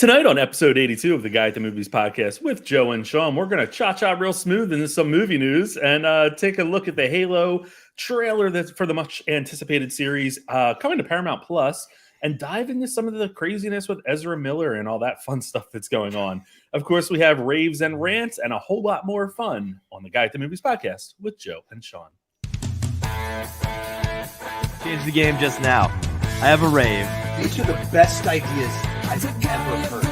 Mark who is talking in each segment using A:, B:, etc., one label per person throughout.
A: Tonight on episode 82 of the Guy at the Movies podcast with Joe and Sean, we're going to cha-cha real smooth into some movie news and take a look at the Halo trailer that's for the much anticipated series coming to Paramount Plus, and dive into some of the craziness with Ezra Miller and all that fun stuff that's going on. Of course, we have raves and rants and a whole lot more fun on the Guy at the Movies podcast with Joe and Sean.
B: Change the game just now. I have a rave.
C: These are the best ideas I've ever heard.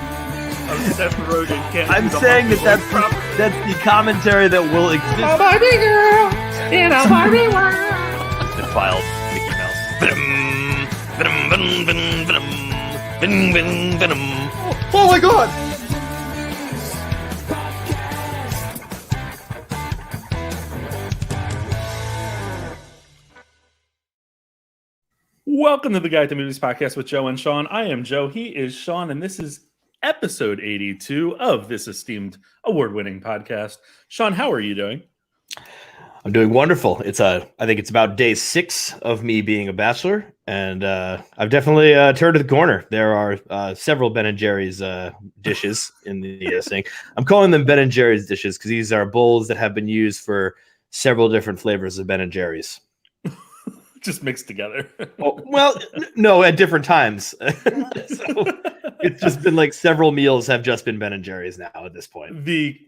B: I'm saying that's the commentary that will exist.
D: A Barbie girl in a Barbie world.
B: Defiled Mickey Mouse.
C: Oh my god!
A: Welcome to the Guy at the Movies podcast with Joe and Sean. I am Joe. He is Sean, and this is episode 82 of this esteemed award-winning podcast. Sean, how are you doing?
B: I'm doing wonderful. I think it's about day 6 of me being a bachelor, and I've definitely turned the corner. There are several Ben & Jerry's dishes in the sink. I'm calling them Ben & Jerry's dishes because these are bowls that have been used for several different flavors of Ben & Jerry's.
A: Just mixed together.
B: No, at different times. So it's just been like several meals have just been Ben & Jerry's now at this point.
A: The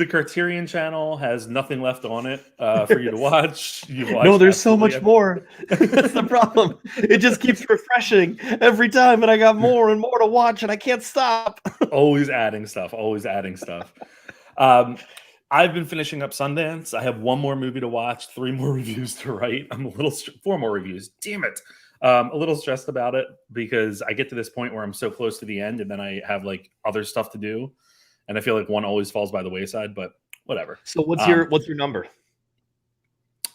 A: Criterion channel has nothing left on it for you to watch.
B: No, there's so much more. That's the problem. It just keeps refreshing every time, and I got more and more to watch, and I can't stop.
A: Always adding stuff. I've been finishing up Sundance. I have one more movie to watch, 3 more reviews to write. I'm a little 4 more reviews. Damn it. A little stressed about it because I get to this point where I'm so close to the end and then I have like other stuff to do. And I feel like one always falls by the wayside, but whatever.
B: So what's your number?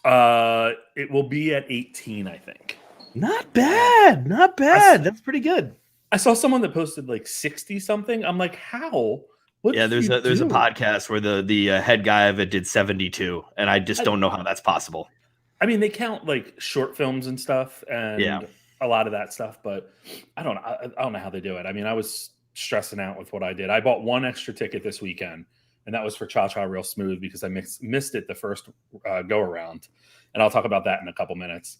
A: It will be at 18, I think.
B: Not bad. That's pretty good.
A: I saw someone that posted like 60 something. I'm like, how?
B: There's a podcast where the head guy of it did 72, and I just don't know how that's possible.
A: I mean, they count like short films and stuff, and a lot of that stuff, but I don't know how they do it. I mean, I was stressing out with what I did. I bought 1 extra ticket this weekend, and that was for Cha Cha Real Smooth because I missed it the first go around, and I'll talk about that in a couple minutes.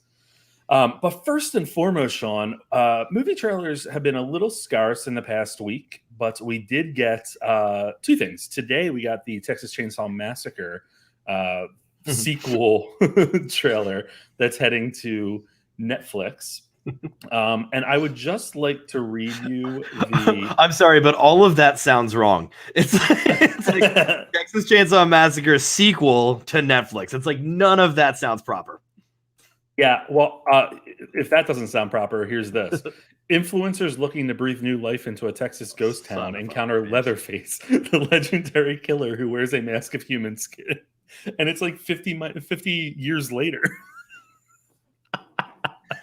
A: But first and foremost, Sean, movie trailers have been a little scarce in the past week, but we did get 2 things. Today, we got the Texas Chainsaw Massacre sequel trailer that's heading to Netflix. And I would just like to read you the...
B: I'm sorry, but all of that sounds wrong. It's like Texas Chainsaw Massacre sequel to Netflix. It's like none of that sounds proper.
A: Yeah, well, if that doesn't sound proper, here's this. Influencers looking to breathe new life into a Texas ghost town encounter Leatherface, the legendary killer who wears a mask of human skin. And it's like 50 years later.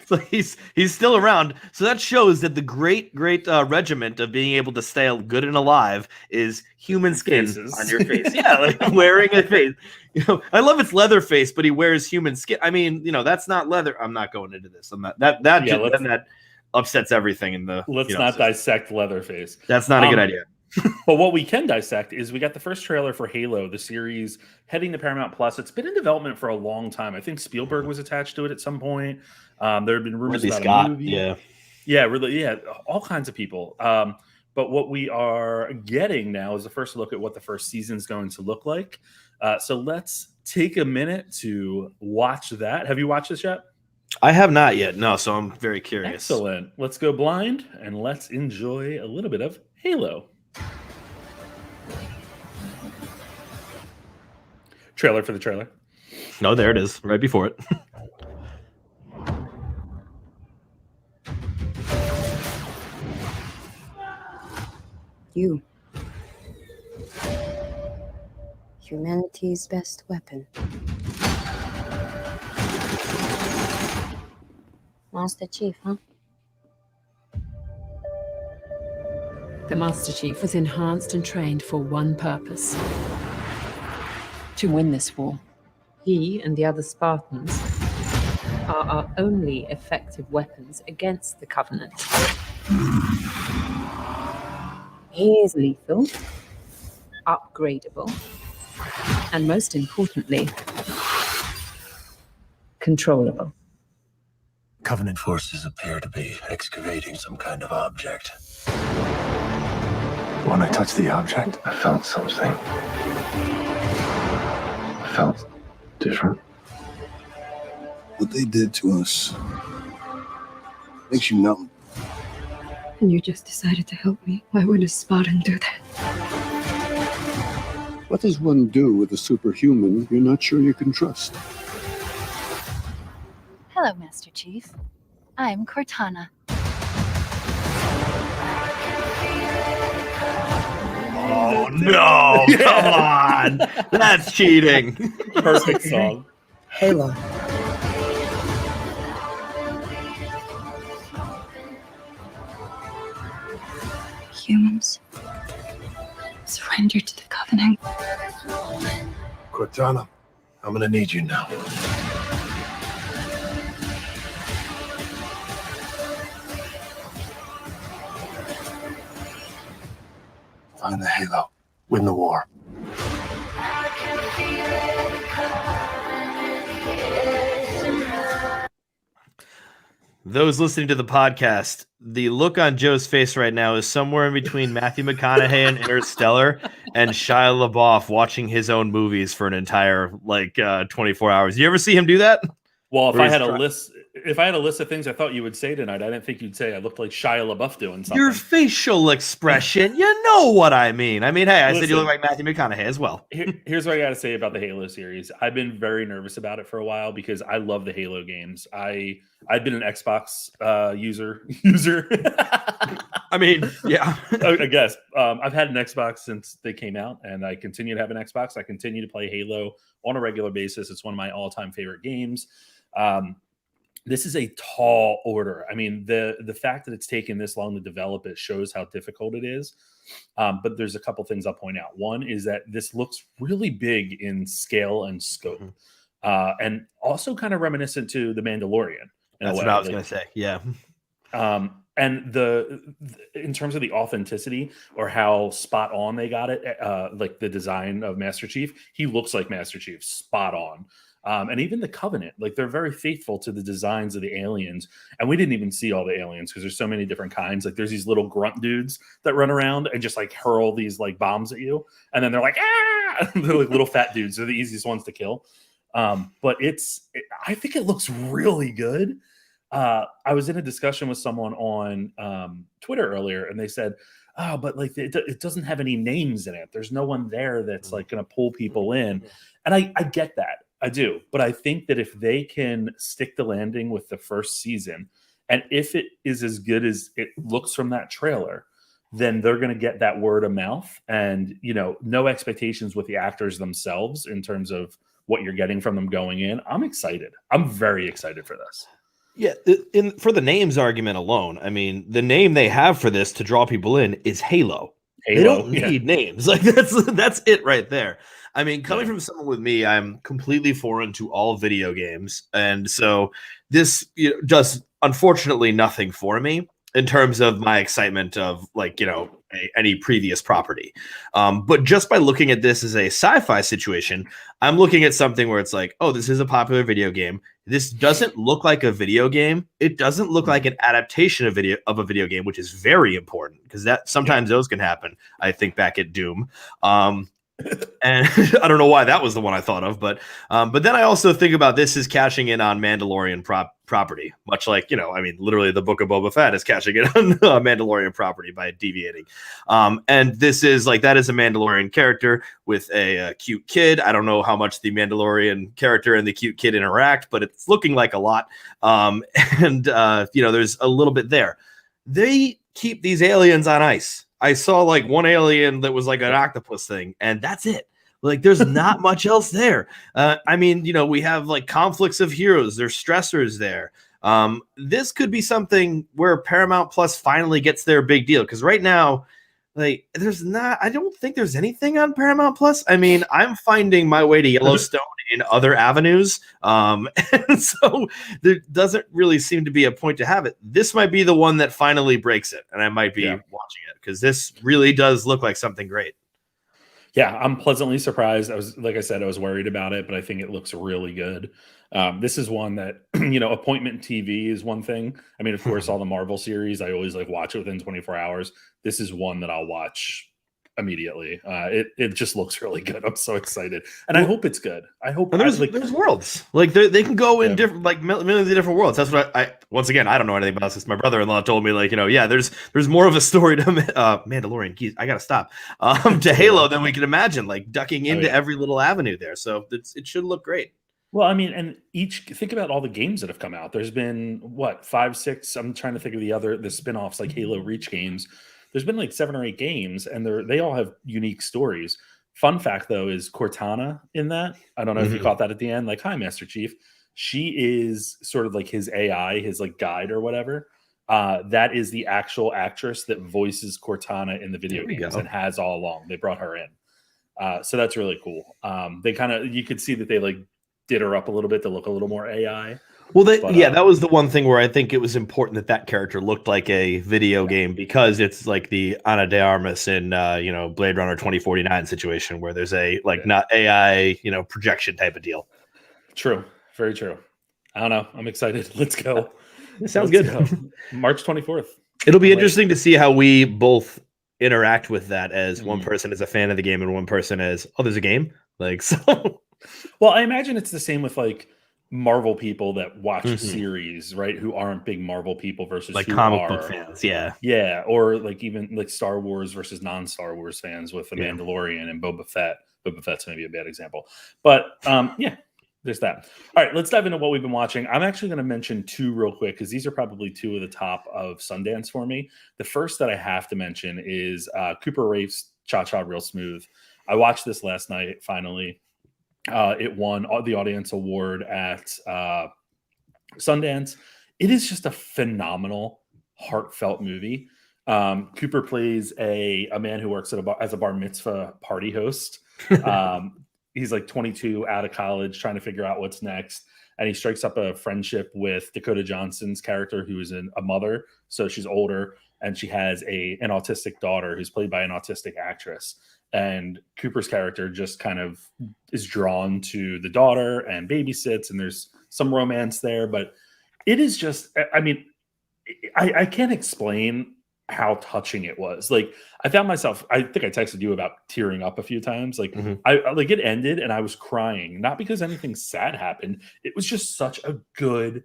B: So he's still around. So that shows that the great regiment of being able to stay good and alive is human skin on your face. Yeah, like wearing a face. You know, I love it's Leatherface, but he wears human skin. I mean, that's not leather. I'm not going into this. I'm not that upsets everything in the.
A: Let's not dissect Leatherface.
B: That's not a good idea.
A: But what we can dissect is we got the first trailer for Halo, the series, heading to Paramount Plus. It's been in development for a long time. I think Spielberg was attached to it at some point. There have been rumors about a movie. Yeah, all kinds of people. But what we are getting now is the first look at what the first season is going to look like. So let's take a minute to watch that. Have you watched this yet?
B: I have not yet. No, so I'm very curious.
A: Excellent. Let's go blind and let's enjoy a little bit of Halo. Trailer for the trailer.
B: No, there it is, right before it.
E: You. Humanity's best weapon. Master Chief, huh?
F: The Master Chief was enhanced and trained for one purpose: to win this war. He and the other Spartans are our only effective weapons against the Covenant. He is lethal, upgradable, and most importantly, controllable.
G: Covenant forces appear to be excavating some kind of object. When I touched the object, I felt something. I felt different. What they did to us makes you numb.
E: And you just decided to help me. Why would a Spartan do that?
G: What does one do with a superhuman you're not sure you can trust?
H: Hello, Master Chief. I'm Cortana.
B: Oh no! Come on, that's cheating.
A: Perfect song.
E: Halo. Humans surrender to the Covenant.
G: Cortana, I'm gonna need you now. Find the Halo. Win the war.
B: Those listening to the podcast, the look on Joe's face right now is somewhere in between Matthew McConaughey and Interstellar and Shia LaBeouf watching his own movies for an entire 24 hours. You ever see him do that?
A: Well, if I had a list of things I thought you would say tonight, I didn't think you'd say I looked like Shia LaBeouf doing something.
B: Your facial expression, you know what I mean. I mean, hey, I said you look like Matthew McConaughey as well.
A: Here's what I got to say about the Halo series. I've been very nervous about it for a while because I love the Halo games. I've been an Xbox user.
B: I mean, yeah.
A: I guess. I've had an Xbox since they came out, and I continue to have an Xbox. I continue to play Halo on a regular basis. It's one of my all-time favorite games. This is a tall order. I mean, the fact that it's taken this long to develop it shows how difficult it is. But there's a couple things I'll point out. One is that this looks really big in scale and scope, and also kind of reminiscent to The Mandalorian.
B: That's what I was going to say. Yeah.
A: And in terms of the authenticity or how spot on they got it, like the design of Master Chief, he looks like Master Chief, spot on. And even the Covenant, like they're very faithful to the designs of the aliens. And we didn't even see all the aliens because there's so many different kinds. Like there's these little grunt dudes that run around and just like hurl these like bombs at you. And then they're like, ah! They're like little fat dudes. They're the easiest ones to kill. But I think it looks really good. I was in a discussion with someone on Twitter earlier, and they said, "Oh, but like it doesn't have any names in it. There's no one there that's like going to pull people in." And I get that, I do. But I think that if they can stick the landing with the first season, and if it is as good as it looks from that trailer, then they're going to get that word of mouth, and no expectations with the actors themselves in terms of what you're getting from them going in. I'm excited. I'm very excited for this.
B: Yeah, for the names argument alone, I mean, the name they have for this to draw people in is Halo. They don't need names. Like that's it right there. I mean, coming from someone with me, I'm completely foreign to all video games, and so this does unfortunately nothing for me in terms of my excitement of any previous property. But just by looking at this as a sci-fi situation, I'm looking at something where it's like, oh, this is a popular video game. This doesn't look like a video game. It doesn't look like an adaptation of a video game, which is very important because that sometimes those can happen. I think back at Doom. And I don't know why that was the one I thought of, but then I also think about this as cashing in on Mandalorian property, much like, literally the Book of Boba Fett is cashing in on Mandalorian property by deviating. And this is that is a Mandalorian character with a cute kid. I don't know how much the Mandalorian character and the cute kid interact, but it's looking like a lot. And there's a little bit there. They keep these aliens on ice. I saw one alien that was like an octopus thing, and that's it. There's not much else there. We have conflicts of heroes. There's stressors there. This could be something where Paramount Plus finally gets their big deal. Because right now, like there's not. I don't think there's anything on Paramount Plus. I mean, I'm finding my way to Yellowstone in other avenues, and so there doesn't really seem to be a point to have it. This might be the one that finally breaks it, and I might be watching it because this really does look like something great.
A: Yeah, I'm pleasantly surprised. Like I said, I was worried about it, but I think it looks really good. This is one that, appointment TV is one thing. I mean, of course, all the Marvel series, I always like watch it within 24 hours. This is one that I'll watch immediately. It just looks really good. I'm so excited, and I hope it's good. I hope
B: there's worlds like they can go in different millions of different worlds. That's what I once again I don't know anything about this. My brother-in-law told me there's more of a story to Mandalorian. Geez, I gotta stop to Halo than we can imagine. Like ducking into every little avenue there, so it should look great.
A: Well, I mean, and think about all the games that have come out. There's been 5, 6. I'm trying to think of the spin-offs like Halo Reach games. There's been like 7 or 8 games, and they all have unique stories. Fun fact, though, is Cortana in that. I don't know if you caught that at the end. Like, hi, Master Chief. She is sort of like his AI, his like guide or whatever. That is the actual actress that voices Cortana in the video games and has all along. They brought her in. So that's really cool. They you could see that they like did her up a little bit to look a little more AI.
B: Well, that was the one thing where I think it was important that character looked like a video game because it's like the Ana de Armas in Blade Runner 2049 situation where there's not AI projection type of deal.
A: True, very true. I don't know. I'm excited. Let's go.
B: It sounds good.
A: March 24th.
B: It'll be interesting to see how we both interact with that as one person is a fan of the game and one person is there's a game so.
A: Well, I imagine it's the same with like Marvel people that watch a series, right? Who aren't big Marvel people versus
B: like
A: who
B: comic book fans,
A: yeah, or like even like Star Wars versus non-Star Wars fans with the Mandalorian and Boba Fett. Boba Fett's maybe a bad example, but there's that. All right, let's dive into what we've been watching. I'm actually going to mention 2 real quick because these are probably 2 of the top of Sundance for me. The first that I have to mention is Cooper Rave's Cha Cha Real Smooth. I watched this last night. Finally. It won the audience award at Sundance. It is just a phenomenal, heartfelt movie. Cooper plays a man who works as a bar mitzvah party host. He's like 22, out of college, trying to figure out what's next. And he strikes up a friendship with Dakota Johnson's character, who is a mother. So she's older, and she has an autistic daughter who's played by an autistic actress. And Cooper's character just kind of is drawn to the daughter and babysits, and there's some romance there. But it is just, I mean, I can't explain how touching it was. Like, I found myself, I think I texted you about tearing up a few times. Like, it ended and I was crying, not because anything sad happened. It was just such a good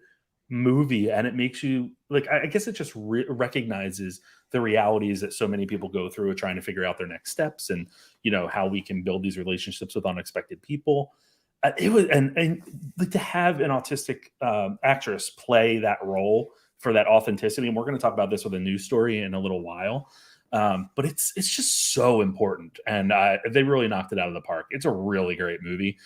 A: movie, and it makes you like, I guess it just recognizes the realities that so many people go through trying to figure out their next steps, and how we can build these relationships with unexpected people. It was and like to have an autistic actress play that role for that authenticity, and we're going to talk about this with a news story in a little while. But it's just so important, and they really knocked it out of the park. It's a really great movie.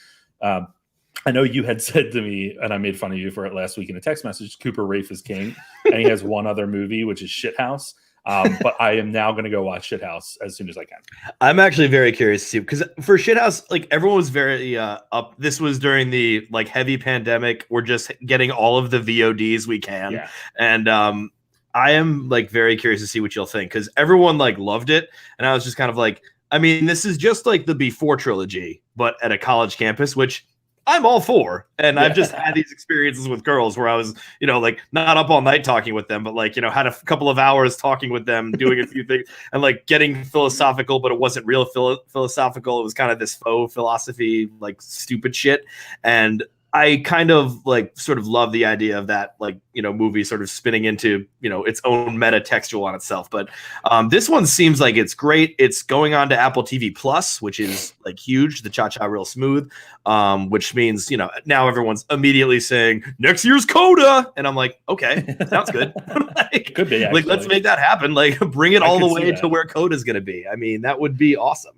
A: I know you had said to me, and I made fun of you for it last week in a text message, Cooper Rafe is king, and he has one other movie, which is Shithouse. But I am now going to go watch Shithouse as soon as I can.
B: I'm actually very curious to see, because for Shithouse, like everyone was very up. This was during the like heavy pandemic. We're just getting all of the VODs we can. And I am like very curious to see what you'll think, because everyone like loved it. And I was just kind of like, I mean, this is just like the Before trilogy, but at a college campus, which I'm all for. And I've just had these experiences with girls where I was, like not up all night talking with them, but like, had a couple of hours talking with them, doing a few things and like getting philosophical, but it wasn't real philosophical. It was kind of this faux philosophy, like stupid shit. And I kind of like sort of love the idea of that, like, movie sort of spinning into, its own meta textual on itself. But this one seems like it's great. It's going on to Apple TV Plus, which is like huge, the Cha Cha Real Smooth, which means, now everyone's immediately saying next year's Coda. And I'm like, okay, sounds good. Like,
A: could be,
B: like, let's make that happen. Like bring it all the way to where Coda is going to be. I mean, that would be awesome.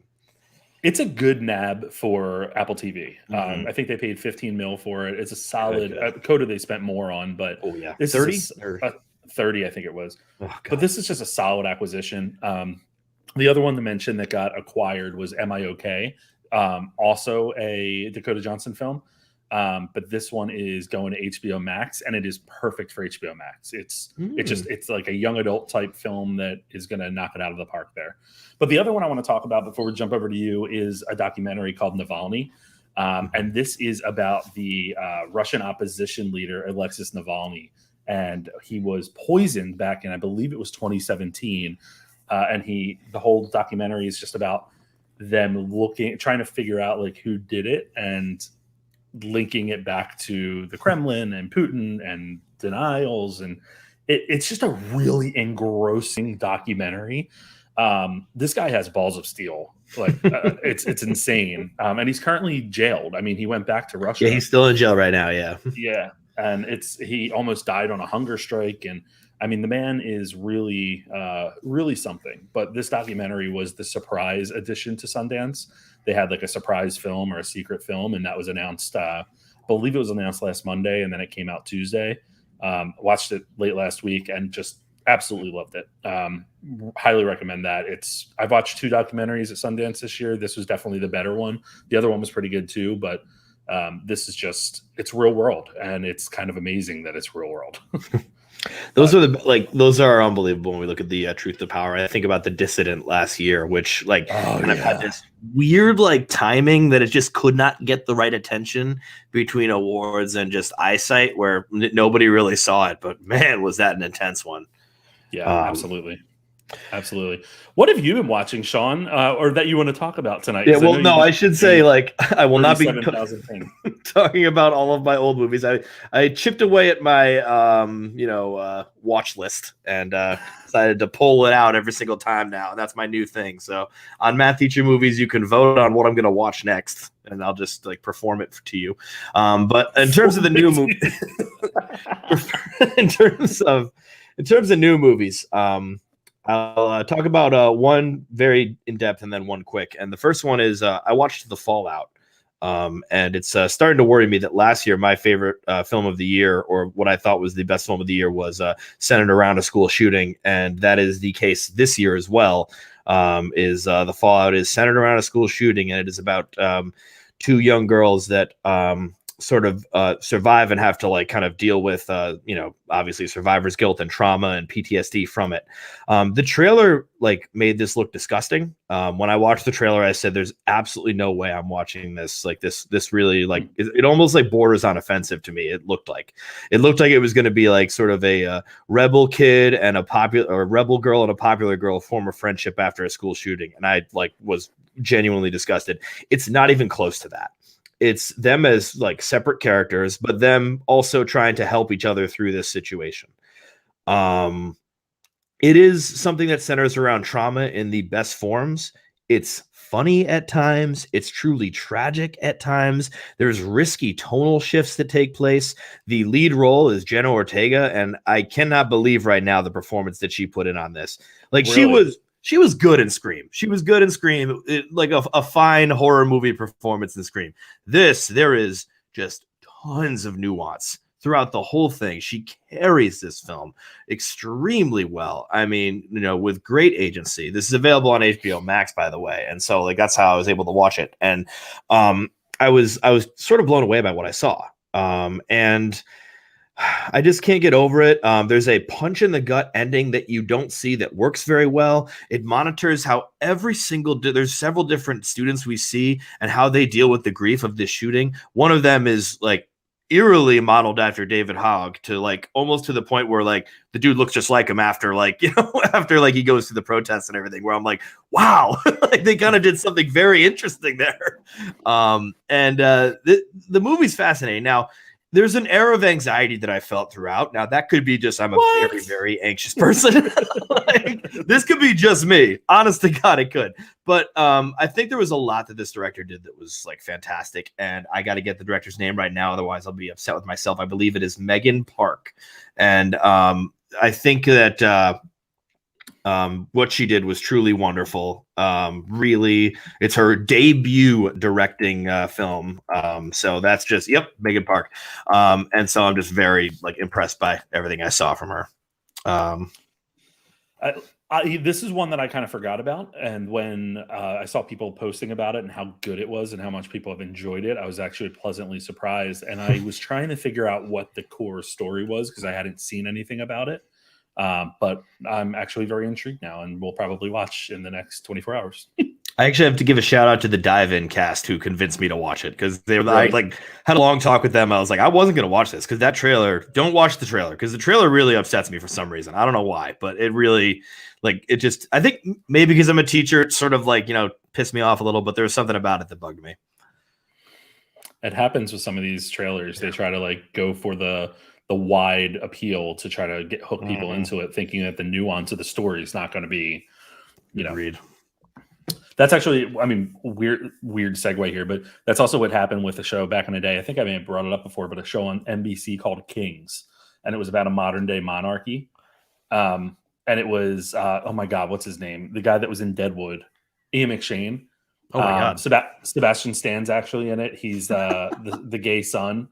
A: It's a good nab for Apple TV. I think they paid $15 million for it. It's a solid Coda. They spent more on, but this
B: 30
A: is 30, I think it was. But this is just a solid acquisition. The other one to mention that got acquired was MIOK, also a Dakota Johnson film. But this one is going to HBO Max, and it is perfect for HBO Max. It's like a young adult type film that is going to knock it out of the park there. But the other one I want to talk about before we jump over to you is a documentary called Navalny. And this is about the Russian opposition leader, Alexei Navalny. And he was poisoned back in, I believe it was 2017. And the whole documentary is just about them trying to figure out like who did it and linking it back to the Kremlin and Putin and denials. And it's just a really engrossing documentary. This guy has balls of steel. Like it's insane. And he's currently jailed. I mean, he went back to Russia.
B: Yeah, he's still in jail right now. Yeah.
A: Yeah. And he almost died on a hunger strike. And I mean, the man is really, really something. But this documentary was the surprise addition to Sundance. They had like a surprise film or a secret film, and that was announced. I believe it was announced last Monday, and then it came out Tuesday. Watched it late last week and just absolutely loved it. Highly recommend that. I've watched 2 documentaries at Sundance this year. This was definitely the better one. The other one was pretty good too, but this is it's real world, and it's kind of amazing that it's real world.
B: Those are unbelievable when we look at the Truth to Power. I think about the Dissident last year, which kind of had this weird timing that it just could not get the right attention between awards and just eyesight, where nobody really saw it. But man, was that an intense one.
A: Yeah, absolutely. Absolutely. What have you been watching, Sean, or that you want to talk about tonight?
B: Yeah, well, no, I should say I will not be talking about all of my old movies. I chipped away at my watch list and decided to pull it out every single time now. And that's my new thing. So on Math Teacher Movies, you can vote on what I'm going to watch next, and I'll just perform it to you. But in terms of the new movie, in terms of new movies, I'll talk about one very in-depth and then one quick. And the first one is I watched The Fallout. And it's starting to worry me that last year, my favorite film of the year, or what I thought was the best film of the year, was centered around a school shooting. And that is the case this year as well. The Fallout is centered around a school shooting, and it is about 2 young girls that sort of survive and have to kind of deal with obviously survivor's guilt and trauma and PTSD from it. The trailer made this look disgusting. When I watched the trailer, I said there's absolutely no way I'm watching this. This really it almost borders on offensive to me. It looked like it was going to be sort of a rebel kid and a rebel girl and a popular girl form a friendship after a school shooting, and I was genuinely disgusted. It's not even close to that. It's them as separate characters, but them also trying to help each other through this situation. It is something that centers around trauma in the best forms. It's funny at times. It's truly tragic at times. There's risky tonal shifts that take place. The lead role is Jenna Ortega, and I cannot believe right now the performance that she put in on this. Really? She was good in Scream. She was good in Scream, a fine horror movie performance in Scream. There is just tons of nuance throughout the whole thing. She carries this film extremely well. I mean, with great agency. This is available on HBO Max, by the way, and so that's how I was able to watch it. And I was sort of blown away by what I saw. And I just can't get over it. There's a punch in the gut ending that you don't see that works very well. It monitors how there's several different students we see and how they deal with the grief of this shooting. One of them is eerily modeled after David Hogg to almost to the point where the dude looks just like him after after he goes to the protests and everything, where I'm wow, they kind of did something very interesting there. The movie's fascinating. Now, there's an air of anxiety that I felt throughout. Now, that could be just I'm a very, very anxious person. This could be just me. Honest to God, it could. But I think there was a lot that this director did that was fantastic. And I got to get the director's name right now. Otherwise, I'll be upset with myself. I believe it is Megan Park. And I think that what she did was truly wonderful. Really, it's her debut directing film. So that's just, Megan Park. And so I'm just very impressed by everything I saw from her.
A: This is one that I kind of forgot about, and when I saw people posting about it and how good it was and how much people have enjoyed it, I was actually pleasantly surprised. And I was trying to figure out what the core story was because I hadn't seen anything about it. But I'm actually very intrigued now, and we'll probably watch in the next 24 hours.
B: I actually have to give a shout out to the dive-in cast who convinced me to watch it because they were I had a long talk with them. I was like, I wasn't going to watch this because that trailer. Don't watch the trailer because the trailer really upsets me for some reason. I don't know why, but it really it just. I think maybe because I'm a teacher, it sort of pissed me off a little. But there was something about it that bugged me.
A: It happens with some of these trailers. They try to go for the wide appeal to try to hook people into it, thinking that the nuance of the story is not going to be,
B: Agreed.
A: That's actually, weird segue here, but that's also what happened with the show back in the day. I think I may have brought it up before, but a show on NBC called Kings, and it was about a modern day monarchy. And it was, oh my God, what's his name? The guy that was in Deadwood, Ian McShane.
B: Oh my God.
A: Sebastian Stan's actually in it. He's the gay son.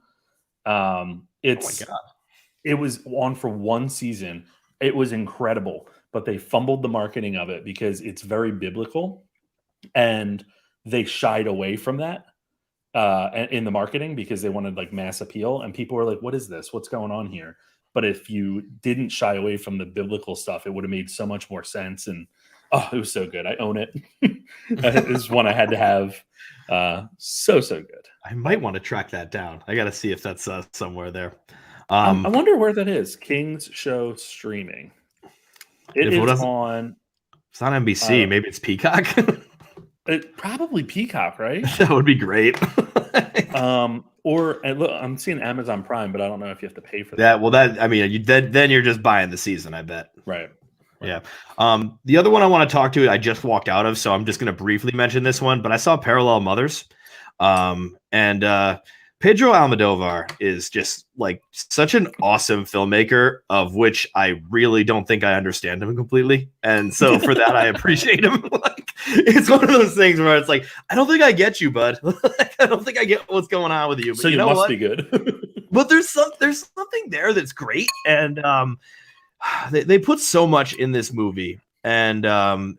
A: Oh my God. It was on for one season. It was incredible, but they fumbled the marketing of it because it's very biblical. And they shied away from that in the marketing because they wanted mass appeal. And people were like, what is this? What's going on here? But if you didn't shy away from the biblical stuff, it would have made so much more sense. And it was so good. I own it. It was one I had to have. So good.
B: I might want to track that down. I got to see if that's somewhere there.
A: I wonder where that is. King's show streaming. It's on
B: NBC. Maybe it's Peacock.
A: It probably Peacock, right?
B: That would be great.
A: Or look, I'm seeing Amazon Prime, but I don't know if you have to pay for
B: that. Well, then you're just buying the season, I bet.
A: Right.
B: Yeah. The other one I want to talk to, I just walked out of, so I'm just going to briefly mention this one. But I saw Parallel Mothers, and Pedro Almodovar is just such an awesome filmmaker, of which I really don't think I understand him completely. And so for that, I appreciate him. It's one of those things where it's I don't think I get you, bud. I don't think I get what's going on with you. But
A: so you must be good.
B: But there's something there that's great. And they put so much in this movie. And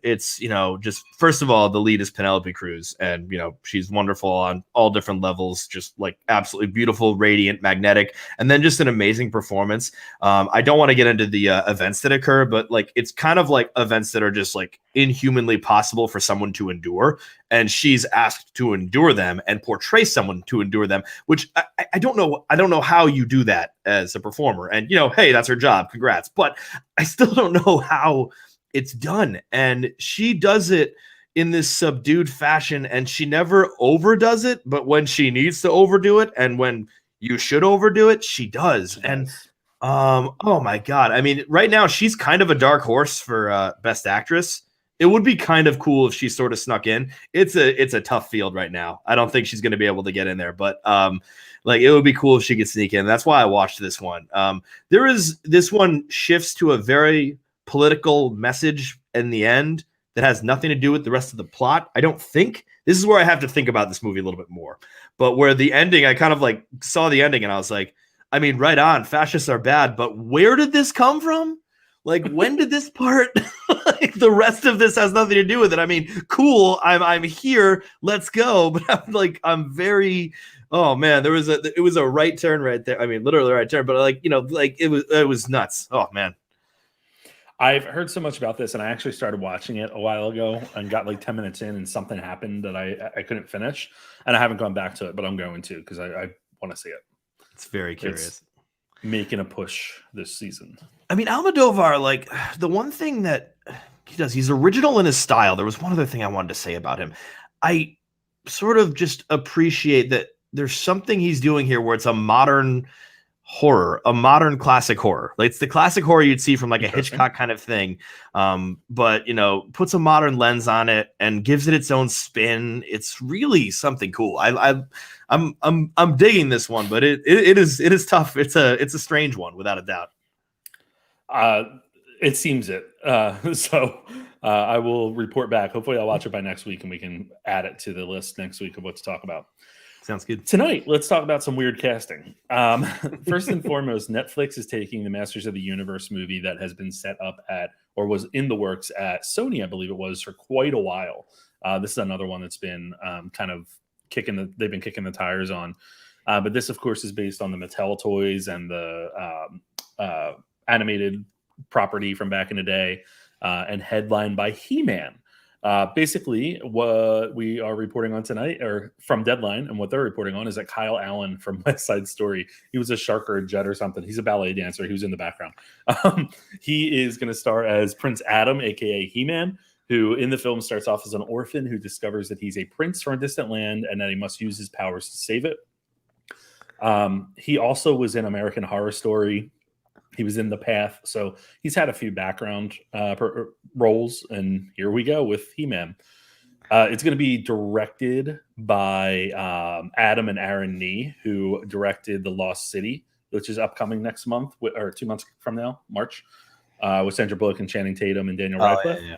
B: it's, just first of all, the lead is Penelope Cruz, and she's wonderful on all different levels, just absolutely beautiful, radiant, magnetic, and then just an amazing performance. I don't want to get into the events that occur, but it's kind of events that are just inhumanly possible for someone to endure, and she's asked to endure them and portray someone to endure them, which I don't know how you do that as a performer. And hey, that's her job, congrats, but I still don't know how it's done. And she does it in this subdued fashion, and she never overdoes it, but when she needs to overdo it and when you should overdo it, she does. And oh my God. Right now she's kind of a dark horse for Best Actress. It would be kind of cool if she sort of snuck in. It's a tough field right now. I don't think she's going to be able to get in there, but it would be cool if she could sneak in. That's why I watched this one. This one shifts to a very political message in the end that has nothing to do with the rest of the plot. I don't think. This is where I have to think about this movie a little bit more. But where the ending, I kind of saw the ending and I was like, right on, fascists are bad, but where did this come from? When did this part, the rest of this has nothing to do with it. Cool, I'm here, let's go. But I'm very, oh man, it was a right turn right there. Literally right turn, but it was nuts. Oh man.
A: I've heard so much about this, and I actually started watching it a while ago and got 10 minutes in, and something happened that I couldn't finish, and I haven't gone back to it, but I'm going to because I want to see it.
B: It's very curious.
A: It's making a push this season.
B: Almodovar, the one thing that he does, he's original in his style. There was one other thing I wanted to say about him. I sort of just appreciate that there's something he's doing here where it's a modern horror, a modern classic horror. It's the classic horror you'd see from a Hitchcock kind of thing, but puts a modern lens on it and gives it its own spin. It's really something cool. I'm digging this one, but it is tough. It's a strange one without a doubt.
A: It seems it. So I will report back. Hopefully I'll watch it by next week and we can add it to the list next week of what to talk about.
B: Sounds good.
A: Tonight, let's talk about some weird casting. First and foremost, Netflix is taking the Masters of the Universe movie that has been set up at or was in the works at Sony, I believe it was, for quite a while. This is another one that's been kind of they've been kicking the tires on. But this, of course, is based on the Mattel toys and the animated property from back in the day, and headlined by HeMan. Basically, what we are reporting on tonight, or from Deadline, and what they're reporting on, is that Kyle Allen from West Side Story, he was a shark or a jet or something. He's a ballet dancer. He was in the background. He is going to star as Prince Adam, aka HeMan, who in the film starts off as an orphan who discovers that he's a prince from a distant land and that he must use his powers to save it. He also was in American Horror Story. He was in The Path, so he's had a few background roles, and here we go with He-Man. It's going to be directed by Adam and Aaron Nee, who directed The Lost City, which is upcoming next month, or 2 months from now, March, with Sandra Bullock and Channing Tatum and Daniel Radcliffe. Yeah.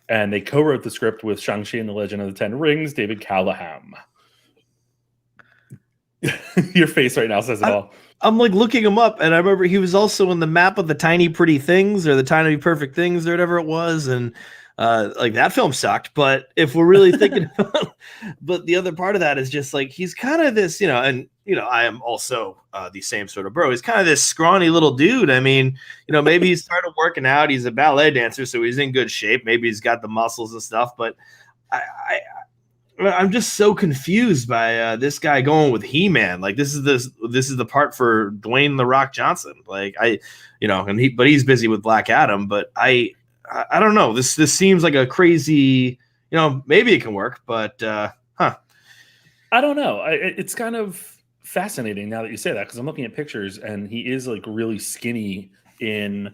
A: And they co-wrote the script with Shang-Chi and the Legend of the Ten Rings, David Callahan. Your face right now says it all.
B: I'm like looking him up, and I remember he was also in the Map of the Tiny Pretty Things, or the Tiny Perfect Things, or whatever it was, and like that film sucked. But if we're really thinking about, but the other part of that is just like he's kind of this, and I am also the same sort of bro. He's kind of this scrawny little dude. I mean, maybe he started working out. He's a ballet dancer, so he's in good shape. Maybe he's got the muscles and stuff. But I'm just so confused by this guy going with He-Man. Like this is the part for Dwayne "The Rock" Johnson. Like but he's busy with Black Adam. But I don't know. This seems like a crazy. Maybe it can work, but I
A: don't know. It's kind of fascinating now that you say that, because I'm looking at pictures and he is like really skinny in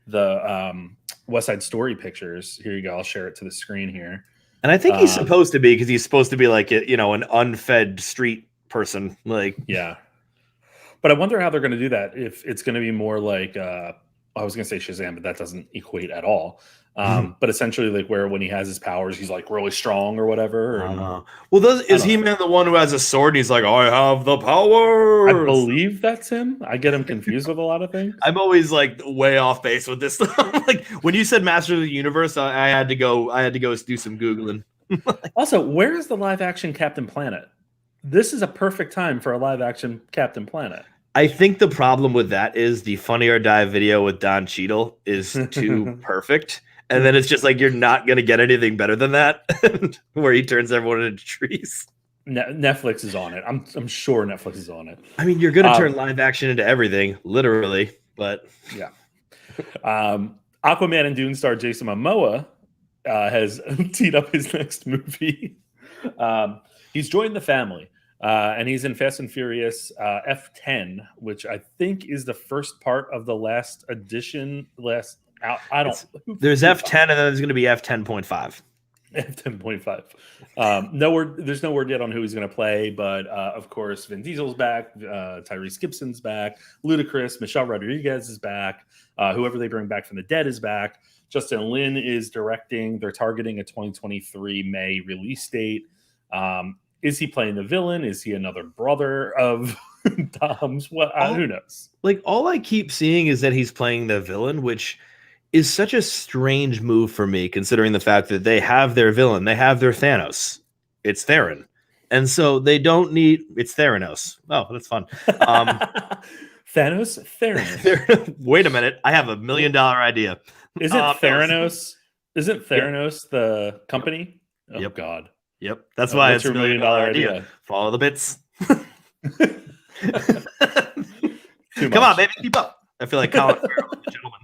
A: the West Side Story pictures. Here you go. I'll share it to the screen here.
B: And I think he's supposed to be, because he's supposed to be like an unfed street person. Like,
A: yeah. But I wonder how they're going to do that. If it's going to be more like, I was going to say Shazam, but that doesn't equate at all. But essentially, like where when he has his powers, he's like really strong or whatever.
B: Well, is He-Man the one who has a sword? And he's like, I have the power.
A: I believe that's him. I get him confused with a lot of things.
B: I'm always like way off base with this stuff. Like when you said Master of the Universe, I had to go do some Googling.
A: Also, where is the live action Captain Planet? This is a perfect time for a live action Captain Planet.
B: I think the problem with that is the Funny or Die video with Don Cheadle is too perfect. And then it's just like, you're not going to get anything better than that, where he turns everyone into trees.
A: Netflix is on it. I'm sure Netflix is on it.
B: I mean, you're going to turn live action into everything, literally. But
A: yeah. Aquaman and Dune star Jason Momoa has teed up his next movie. He's joined the family, and he's in Fast and Furious F10, which I think is the first part of the last edition.
B: There's F10, and then there's going to be F10.5.
A: F10.5. There's no word yet on who he's going to play, but of course, Vin Diesel's back, Tyrese Gibson's back, Ludacris, Michelle Rodriguez is back, whoever they bring back from the dead is back. Justin Lin is directing. They're targeting a 2023 May release date. Is he playing the villain? Is he another brother of Dom's? Who knows?
B: Like, all I keep seeing is that he's playing the villain, which is such a strange move for me, considering the fact that they have their villain. They have their Thanos. It's Theron. And so they don't need... It's Theranos. Oh, that's fun.
A: Thanos? Theranos.
B: Wait a minute. I have $1 million idea.
A: Isn't Theranos... Isn't Theranos the company? Oh,
B: yep.
A: God.
B: Yep. That's why it's
A: your $1 million idea.
B: Follow the bits.
A: Come
B: on, baby. Keep up. I feel like Colin Farrell, the gentleman.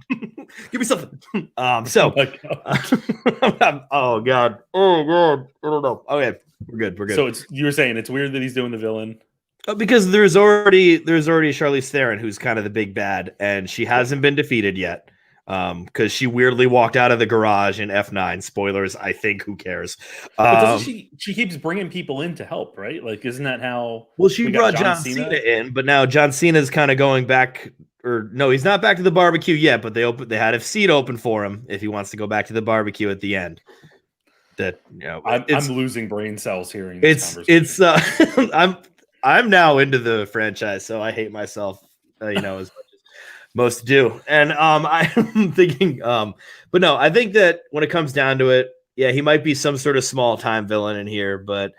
B: Give me something. Oh God. I don't know. Okay, we're good.
A: So you were saying it's weird that he's doing the villain
B: because there's already Charlize Theron, who's kind of the big bad, and she hasn't been defeated yet. Because she weirdly walked out of the garage in F9. Spoilers. I think. Who cares?
A: But doesn't she keeps bringing people in to help, right? Like, isn't that how?
B: Well, she brought John Cena in, but now John Cena's kind of going back. Or no, he's not back to the barbecue yet, but they had a seat open for him if he wants to go back to the barbecue at the end. That
A: I'm losing brain cells hearing this conversation.
B: I'm now into the franchise, so I hate myself, as much as. Most do. And I'm thinking, but no, I think that when it comes down to it, yeah, he might be some sort of small time villain in here, but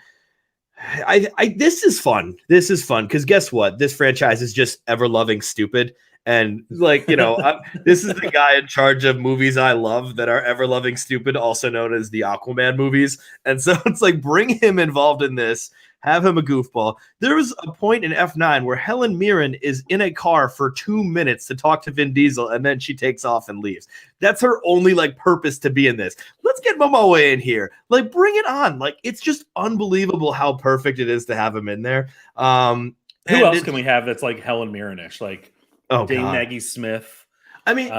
B: I this is fun. This is fun because guess what? This franchise is just ever loving stupid. And like, this is the guy in charge of movies I love that are ever loving stupid, also known as the Aquaman movies. And so it's like, bring him involved in this, have him a goofball. There was a point in F9 where Helen Mirren is in a car for 2 minutes to talk to Vin Diesel, and then she takes off and leaves. That's her only like purpose to be in this. Let's get Momoa in here. Like, bring it on. Like, it's just unbelievable how perfect it is to have him in there.
A: Who else can we have that's like Helen Mirren-ish? Like, Dame Maggie Smith.
B: I mean,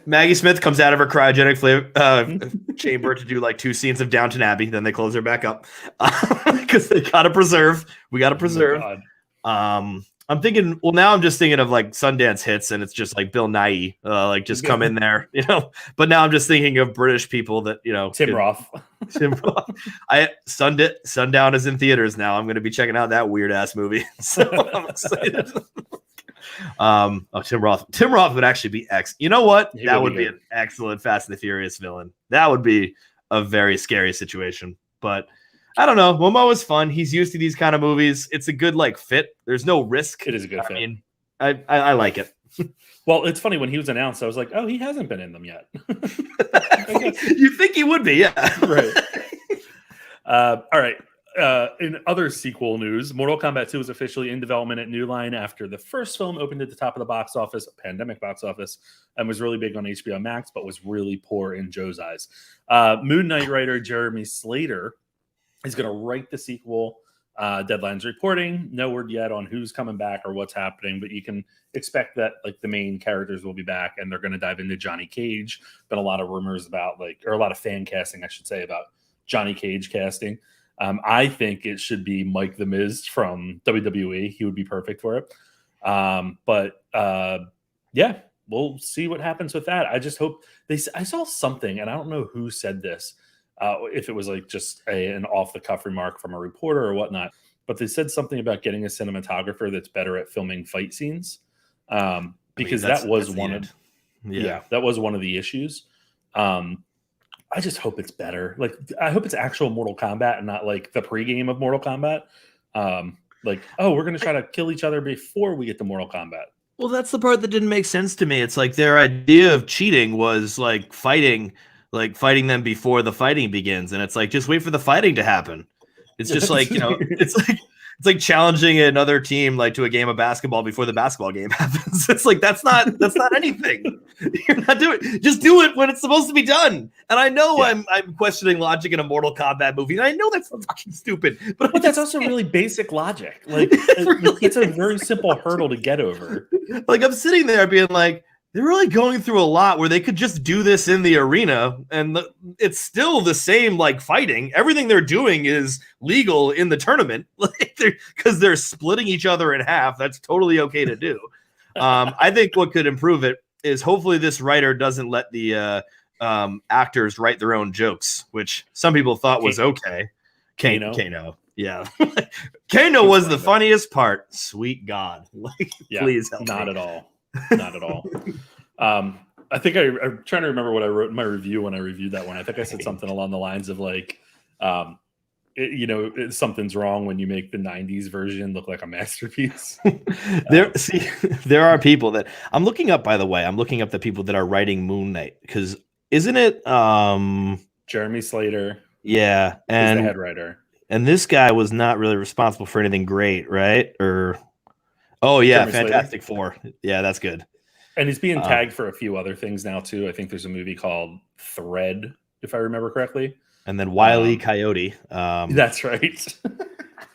B: Maggie Smith comes out of her cryogenic chamber to do like 2 scenes of Downton Abbey. Then they close her back up because they gotta preserve. We gotta preserve. I'm thinking. Well, now I'm just thinking of like Sundance hits, and it's just like Bill Nighy, like just come in there, But now I'm just thinking of British people that
A: Tim Roth.
B: Tim Roth. Sundown is in theaters now. I'm going to be checking out that weird ass movie. So I'm excited. Tim Roth. Tim Roth would actually be You know what? That would be an excellent Fast and the Furious villain. That would be a very scary situation. But I don't know. Momo is fun. He's used to these kind of movies. It's a good like fit. There's no risk.
A: It is a good fit.
B: I mean, I like it.
A: Well, it's funny when he was announced, I was like, oh, he hasn't been in them yet.
B: You think he would be, yeah.
A: Right. All right. In other sequel news, Mortal Kombat 2 is officially in development at New Line after the first film opened at the top of the box office, pandemic box office, and was really big on HBO Max, but was really poor in Joe's eyes. Moon Knight writer Jeremy Slater is going to write the sequel. Deadline's reporting. No word yet on who's coming back or what's happening, but you can expect that like the main characters will be back, and they're going to dive into Johnny Cage. Been a lot of rumors about or a lot of fan casting, I should say, about Johnny Cage casting. I think it should be Mike the Miz from WWE. He would be perfect for it. Yeah, we'll see what happens with that. I just hope I saw something, and I don't know who said this, if it was like just an off the cuff remark from a reporter or whatnot, but they said something about getting a cinematographer that's better at filming fight scenes. Because that was one of the issues. I just hope it's better. Like, I hope it's actual Mortal Kombat and not like the pregame of Mortal Kombat. We're going to try to kill each other before we get to Mortal Kombat.
B: Well, that's the part that didn't make sense to me. It's like their idea of cheating was like fighting them before the fighting begins. And it's like, just wait for the fighting to happen. It's just like, it's like challenging another team like to a game of basketball before the basketball game happens. It's like that's not anything. You're not doing it. Just do it when it's supposed to be done. And I know I'm questioning logic in a Mortal Kombat movie, and I know that's fucking stupid. But
A: that's also really basic logic. Like it's a very simple hurdle to get over.
B: Like I'm sitting there being like, they're really going through a lot where they could just do this in the arena and it's still the same like fighting. Everything they're doing is legal in the tournament because they're splitting each other in half. That's totally okay to do. I think what could improve it is hopefully this writer doesn't let the actors write their own jokes, which some people thought was okay. Kano. Yeah. Kano was the funniest part. Sweet God. Please help
A: not
B: me.
A: At all. Not at all. I think I'm trying to remember what I wrote in my review when I reviewed that one. I think I said something along the lines of like, something's wrong when you make the 90s version look like a masterpiece.
B: There are people that I'm looking up, by the way. I'm looking up the people that are writing Moon Knight because isn't it
A: Jeremy Slater?
B: Yeah. And
A: the head writer.
B: And this guy was not really responsible for anything great, right? Oh, yeah, Jeremy Fantastic Slater. Four. Yeah, that's good.
A: And he's being tagged for a few other things now, too. I think there's a movie called Thread, if I remember correctly.
B: And then Wile E. Coyote.
A: That's right.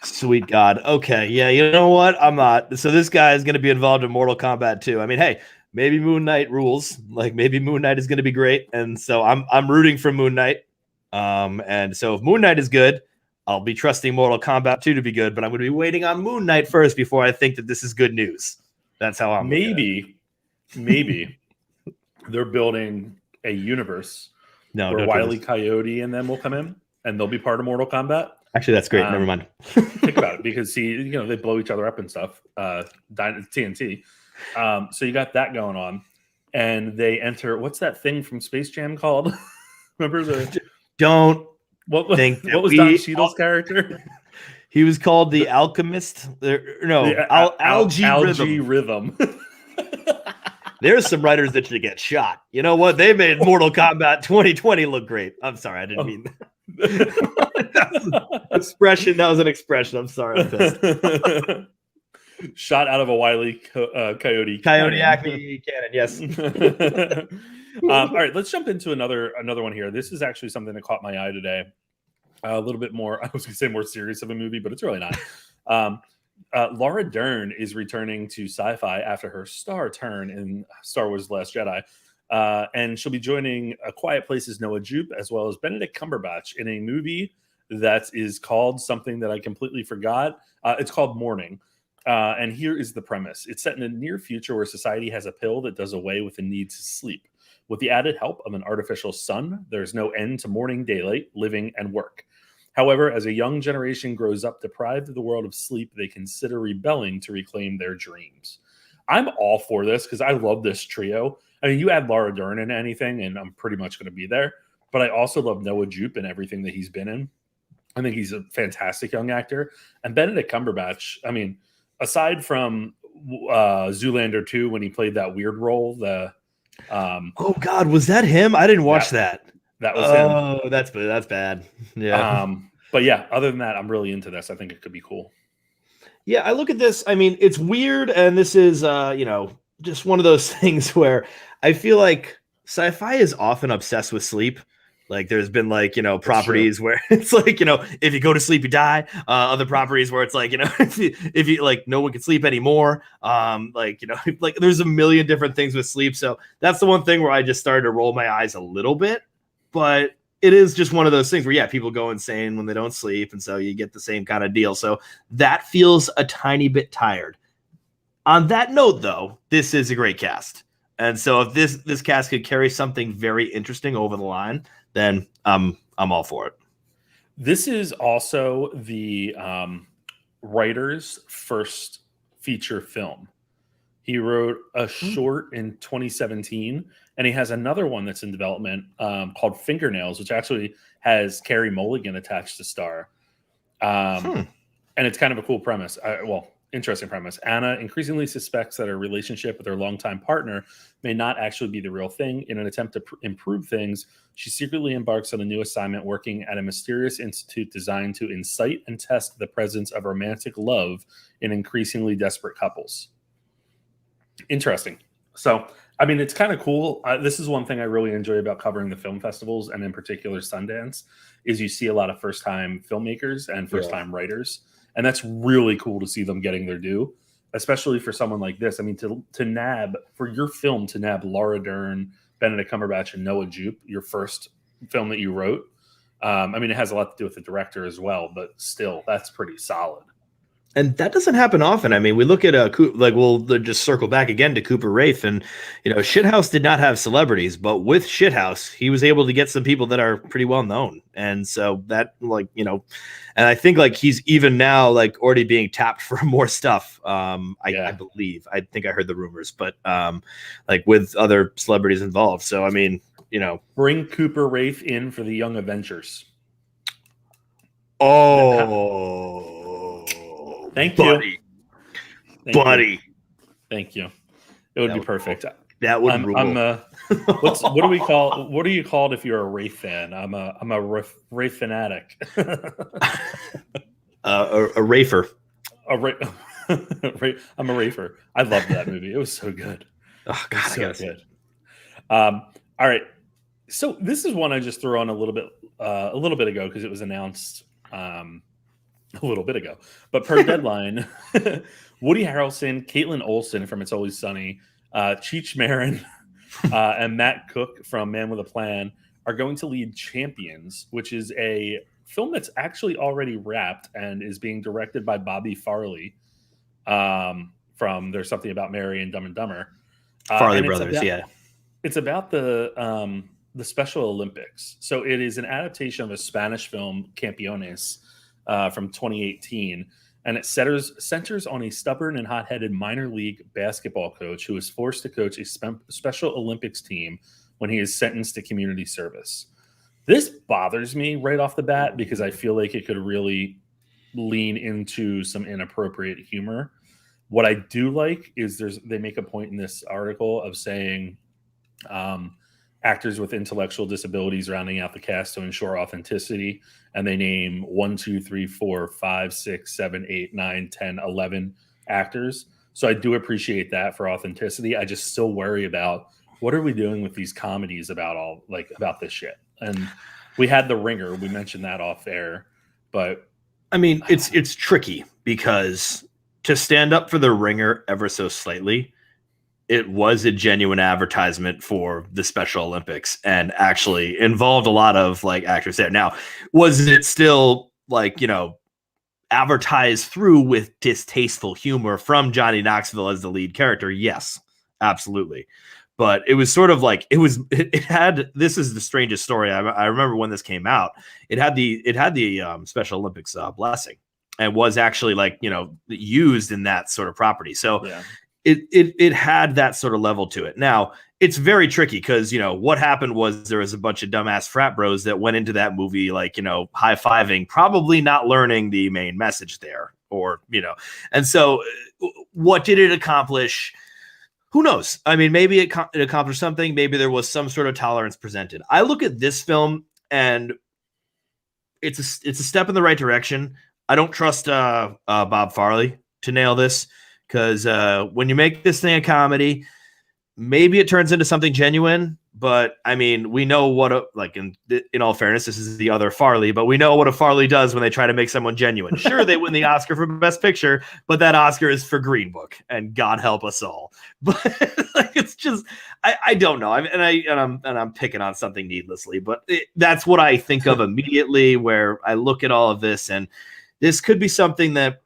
B: Sweet God. Okay, yeah, you know what? I'm not. So this guy is going to be involved in Mortal Kombat 2. I mean, hey, maybe Moon Knight rules. Like, maybe Moon Knight is going to be great. And so I'm rooting for Moon Knight. And so if Moon Knight is good, I'll be trusting Mortal Kombat 2 to be good, but I'm going to be waiting on Moon Knight first before I think that this is good news. That's how I'm
A: maybe they're building a universe where Wile E. Coyote and them will come in and they'll be part of Mortal Kombat.
B: Actually, that's great. Never mind.
A: Think about it because they blow each other up and stuff. TNT. So you got that going on, and they enter. What's that thing from Space Jam called? Remember the?
B: Don't
A: What
B: think
A: what was Don Cheadle's character?
B: He was called the Alchemist.
A: Algae Rhythm.
B: There's some writers that should get shot. You know what? They made Mortal Kombat 2020 look great. I'm sorry, I didn't mean that. That was an expression. I'm sorry. I'm pissed.
A: Shot out of a Wile Coyote
B: Acme cannon. Yes.
A: All right, let's jump into another one here. This is actually something that caught my eye today. A little bit more, I was going to say more serious of a movie, but it's really not. Laura Dern is returning to sci-fi after her star turn in Star Wars: The Last Jedi. And she'll be joining A Quiet Place's Noah Jupe, as well as Benedict Cumberbatch in a movie that is called something that I completely forgot. It's called Mourning. And here is the premise. It's set in a near future where society has a pill that does away with the need to sleep. With the added help of an artificial sun, there's no end to morning, daylight, living, and work. However, as a young generation grows up deprived of the world of sleep, they consider rebelling to reclaim their dreams. I'm all for this because I love this trio. I mean, you add Laura Dern in anything, and I'm pretty much going to be there. But I also love Noah Jupe and everything that he's been in. I think he's a fantastic young actor. And Benedict Cumberbatch, I mean, aside from Zoolander 2, when he played that weird role,
B: oh God, was that him? I didn't watch that.
A: That was him.
B: Oh, that's bad. Yeah.
A: But yeah, other than that, I'm really into this. I think it could be cool.
B: Yeah, I look at this. I mean, it's weird, and this is just one of those things where I feel like sci-fi is often obsessed with sleep. Like there's been properties where it's like, if you go to sleep, you die. Other properties where it's like, if you like, no one can sleep anymore. There's a million different things with sleep. So that's the one thing where I just started to roll my eyes a little bit, but it is just one of those things where, people go insane when they don't sleep. And so you get the same kind of deal. So that feels a tiny bit tired. On that note, though, this is a great cast. And so if this cast could carry something very interesting over the line, then I'm all for it.
A: This is also the writer's first feature film. He wrote a short in 2017, and he has another one that's in development called Fingernails, which actually has Carey Mulligan attached to star. And it's kind of a cool premise. Interesting premise. Anna increasingly suspects that her relationship with her longtime partner may not actually be the real thing. In an attempt to improve things, she secretly embarks on a new assignment working at a mysterious institute designed to incite and test the presence of romantic love in increasingly desperate couples. Interesting. So, I mean, it's kind of cool. This is one thing I really enjoy about covering the film festivals, and in particular Sundance, is you see a lot of first-time filmmakers and first-time writers. And that's really cool to see them getting their due, especially for someone like this. I mean, to nab Laura Dern, Benedict Cumberbatch, and Noah Jupe, your first film that you wrote. I mean, it has a lot to do with the director as well, but still, that's pretty solid.
B: And that doesn't happen often. I mean, we look at we'll just circle back again to Cooper Raiff, and Shithouse did not have celebrities, but with Shithouse, he was able to get some people that are pretty well known, and so that and I think he's even now already being tapped for more stuff. I believe. I think I heard the rumors, but with other celebrities involved. So I mean,
A: bring Cooper Raiff in for the Young Avengers.
B: Oh.
A: Thank you,
B: buddy.
A: Thank you. It would be perfect.
B: That would rule.
A: What are you called if you're a Rave fan? I'm a Rave fanatic.
B: A Rafer.
A: I'm a Rafer. I loved that movie. It was so good.
B: Oh God,
A: so good. All right. So this is one I just threw on a little bit ago because it was announced a little bit ago. But per deadline, Woody Harrelson, Caitlin Olsen from It's Always Sunny, Cheech Marin, and Matt Cook from Man with a Plan are going to lead Champions, which is a film that's actually already wrapped and is being directed by Bobby Farley from There's Something About Mary and Dumb and Dumber.
B: Farley Brothers,
A: It's about the Special Olympics. So it is an adaptation of a Spanish film, Campeones, from 2018. and it centers on a stubborn and hot-headed minor league basketball coach who is forced to coach a Special Olympics team when he is sentenced to community service. This bothers me right off the bat because I feel like it could really lean into some inappropriate humor. What I do like is they make a point in this article of saying actors with intellectual disabilities rounding out the cast to ensure authenticity, and they name 1, 2, 3, 4, 5, 6, 7, 8, 9, 10, 11 actors. So I do appreciate that for authenticity. I just still worry about what are we doing with these comedies about this shit. And we had The Ringer. We mentioned that off air, but
B: I mean, it's tricky because to stand up for The Ringer ever so slightly, it was a genuine advertisement for the Special Olympics and actually involved a lot of like actors there. Now, was it still like, advertised through with distasteful humor from Johnny Knoxville as the lead character? Yes, absolutely. But it was sort of like it had, this is the strangest story. I remember when this came out, it had the Special Olympics blessing and was actually like, used in that sort of property. So
A: yeah.
B: It had that sort of level to it. Now it's very tricky because, what happened was there was a bunch of dumbass frat bros that went into that movie, like, high-fiving, probably not learning the main message there or, and so what did it accomplish? Who knows? I mean, maybe it accomplished something. Maybe there was some sort of tolerance presented. I look at this film and it's a step in the right direction. I don't trust Bob Farley to nail this because when you make this thing a comedy, maybe it turns into something genuine. But I mean, we know what in all fairness, this is the other Farley, but we know what a Farley does when they try to make someone genuine. Sure, they win the Oscar for Best Picture, but that Oscar is for Green Book, and God help us all. But it's just, I don't know. I'm picking on something needlessly, but that's what I think of immediately. Where I look at all of this, and this could be something that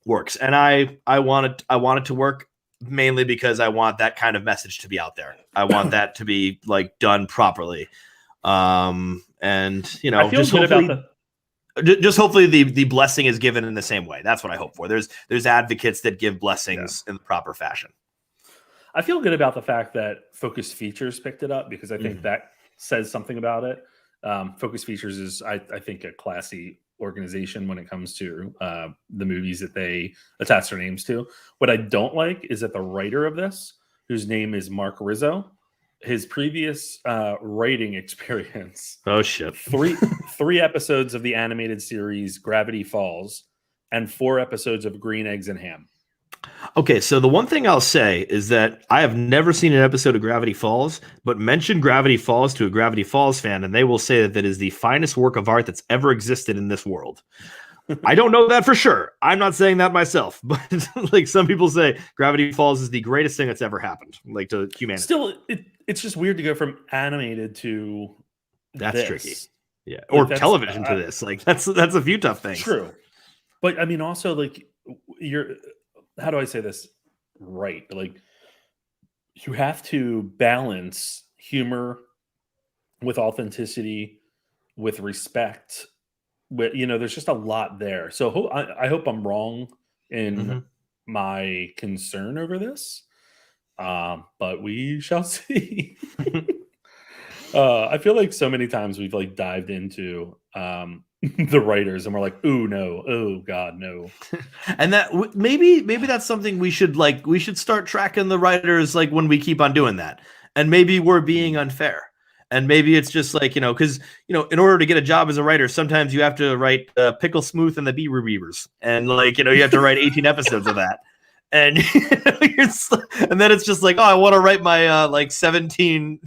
B: works, and I want it to work. Mainly because I want that kind of message to be out there. I want that to be like done properly. And
A: I feel
B: just hopefully the blessing is given in the same way. That's what I hope for. There's advocates that give blessings in the proper fashion.
A: I feel good about the fact that Focus Features picked it up because I think that says something about it. Focus Features is, I think, a classy organization when it comes to the movies that they attach their names to. What I don't like is that the writer of this, whose name is Mark Rizzo, his previous writing experience, three episodes of the animated series Gravity Falls and 4 episodes of Green Eggs and Ham.
B: Okay, so the one thing I'll say is that I have never seen an episode of Gravity Falls, but mention Gravity Falls to a Gravity Falls fan, and they will say that is the finest work of art that's ever existed in this world. I don't know that for sure. I'm not saying that myself, but like some people say, Gravity Falls is the greatest thing that's ever happened, like to humanity.
A: Still, it's just weird to go from animated to
B: that's
A: this.
B: tricky, yeah, or television to this. Like that's a few tough things.
A: True, but I mean, also like how do I say this right? Like, you have to balance humor with authenticity, with respect. With there's just a lot there. So I hope I'm wrong in my concern over this, but we shall see. I feel like so many times we've like dived into the writers and we're like, ooh, no, oh God, no.
B: And that maybe that's something we should start tracking the writers, like when we keep on doing that. And maybe we're being unfair. And maybe it's just like, because, in order to get a job as a writer, sometimes you have to write Pickle Smooth and the Beaver Beavers. And like, you have to write 18 episodes of that. And and then it's just like, oh, I want to write my 17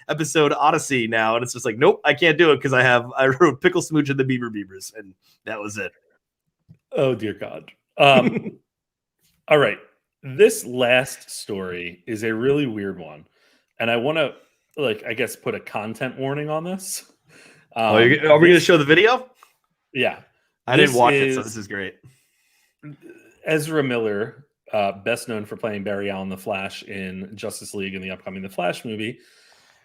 B: episode Odyssey now, and it's just like, nope, I can't do it because I wrote Pickle Smooch and the Beaver Beavers, and that was it.
A: Oh dear God. All right, this last story is a really weird one, and I want to I guess put a content warning on this.
B: Are we going to show the video?
A: Yeah,
B: I didn't watch it, so this is great.
A: Ezra Miller, best known for playing Barry Allen the Flash in Justice League and the upcoming The Flash movie,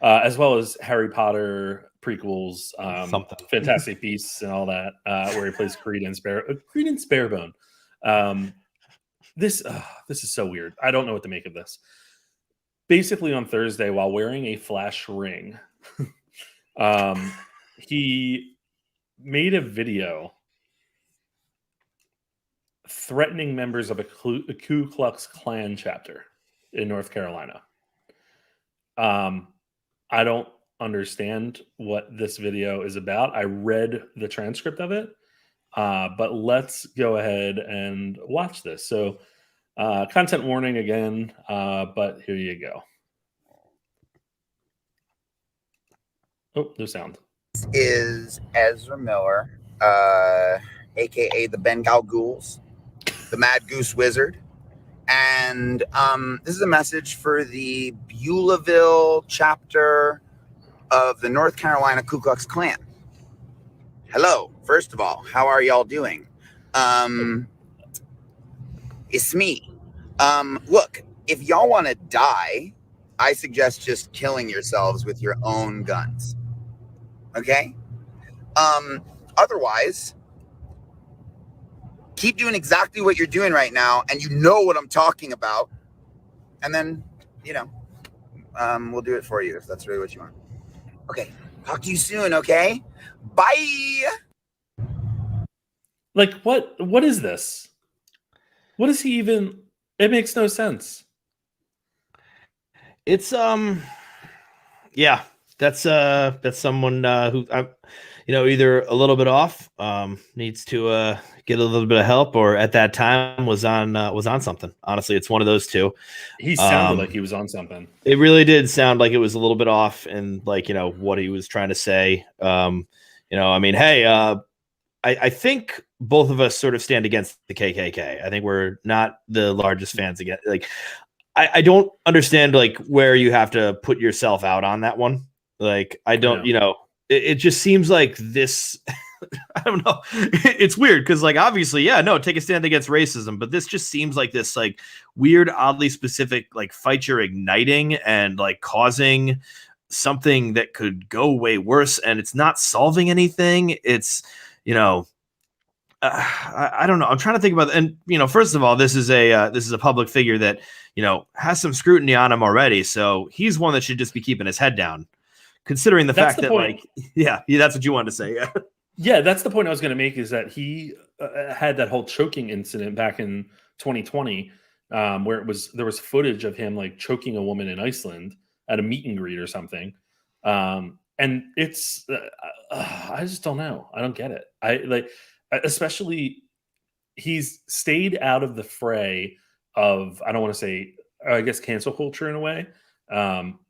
A: as well as Harry Potter prequels, Fantastic Beasts, and all that, where he plays Credence Barebone. This is so weird. I don't know what to make of this. Basically, on Thursday, while wearing a flash ring, he made a video threatening members of a Ku Klux Klan chapter in North Carolina. I don't understand what this video is about. I read the transcript of it, but let's go ahead and watch this. So, content warning again, but here you go. Oh, no sound.
I: This is Ezra Miller, aka the Bengal Ghouls, the Mad Goose Wizard. And this is a message for the Beulahville chapter of the North Carolina Ku Klux Klan. Hello, first of all, how are y'all doing? It's me. Look, if y'all want to die, I suggest just killing yourselves with your own guns. Okay? Otherwise, keep doing exactly what you're doing right now, and you know what I'm talking about. And then, we'll do it for you if that's really what you want. Okay. Talk to you soon, okay? Bye.
A: Like, what is this? What is he even? It makes no sense.
B: It's yeah, that's someone who either a little bit off, needs to get a little bit of help, or at that time was on something. Honestly, it's one of those two.
A: He sounded like he was on something.
B: It really did sound like it was a little bit off, and what he was trying to say. I think both of us sort of stand against the KKK. I think we're not the largest fans again. I don't understand where you have to put yourself out on that one. I don't, it just seems like this. I don't know. It's weird because obviously, take a stand against racism, but this just seems like this weird, oddly specific fight you're igniting and causing something that could go way worse, and it's not solving anything. It's I don't know. I'm trying to think about it. And first of all, this is a public figure that has some scrutiny on him already, so he's one that should just be keeping his head down, considering that's that's what you wanted to say.
A: Yeah, that's the point I was going to make, is that he had that whole choking incident back in 2020, where there was footage of him choking a woman in Iceland at a meet and greet or something. And it's I just don't know. I don't get it. Especially he's stayed out of the fray of, I don't want to say, I guess, cancel culture in a way,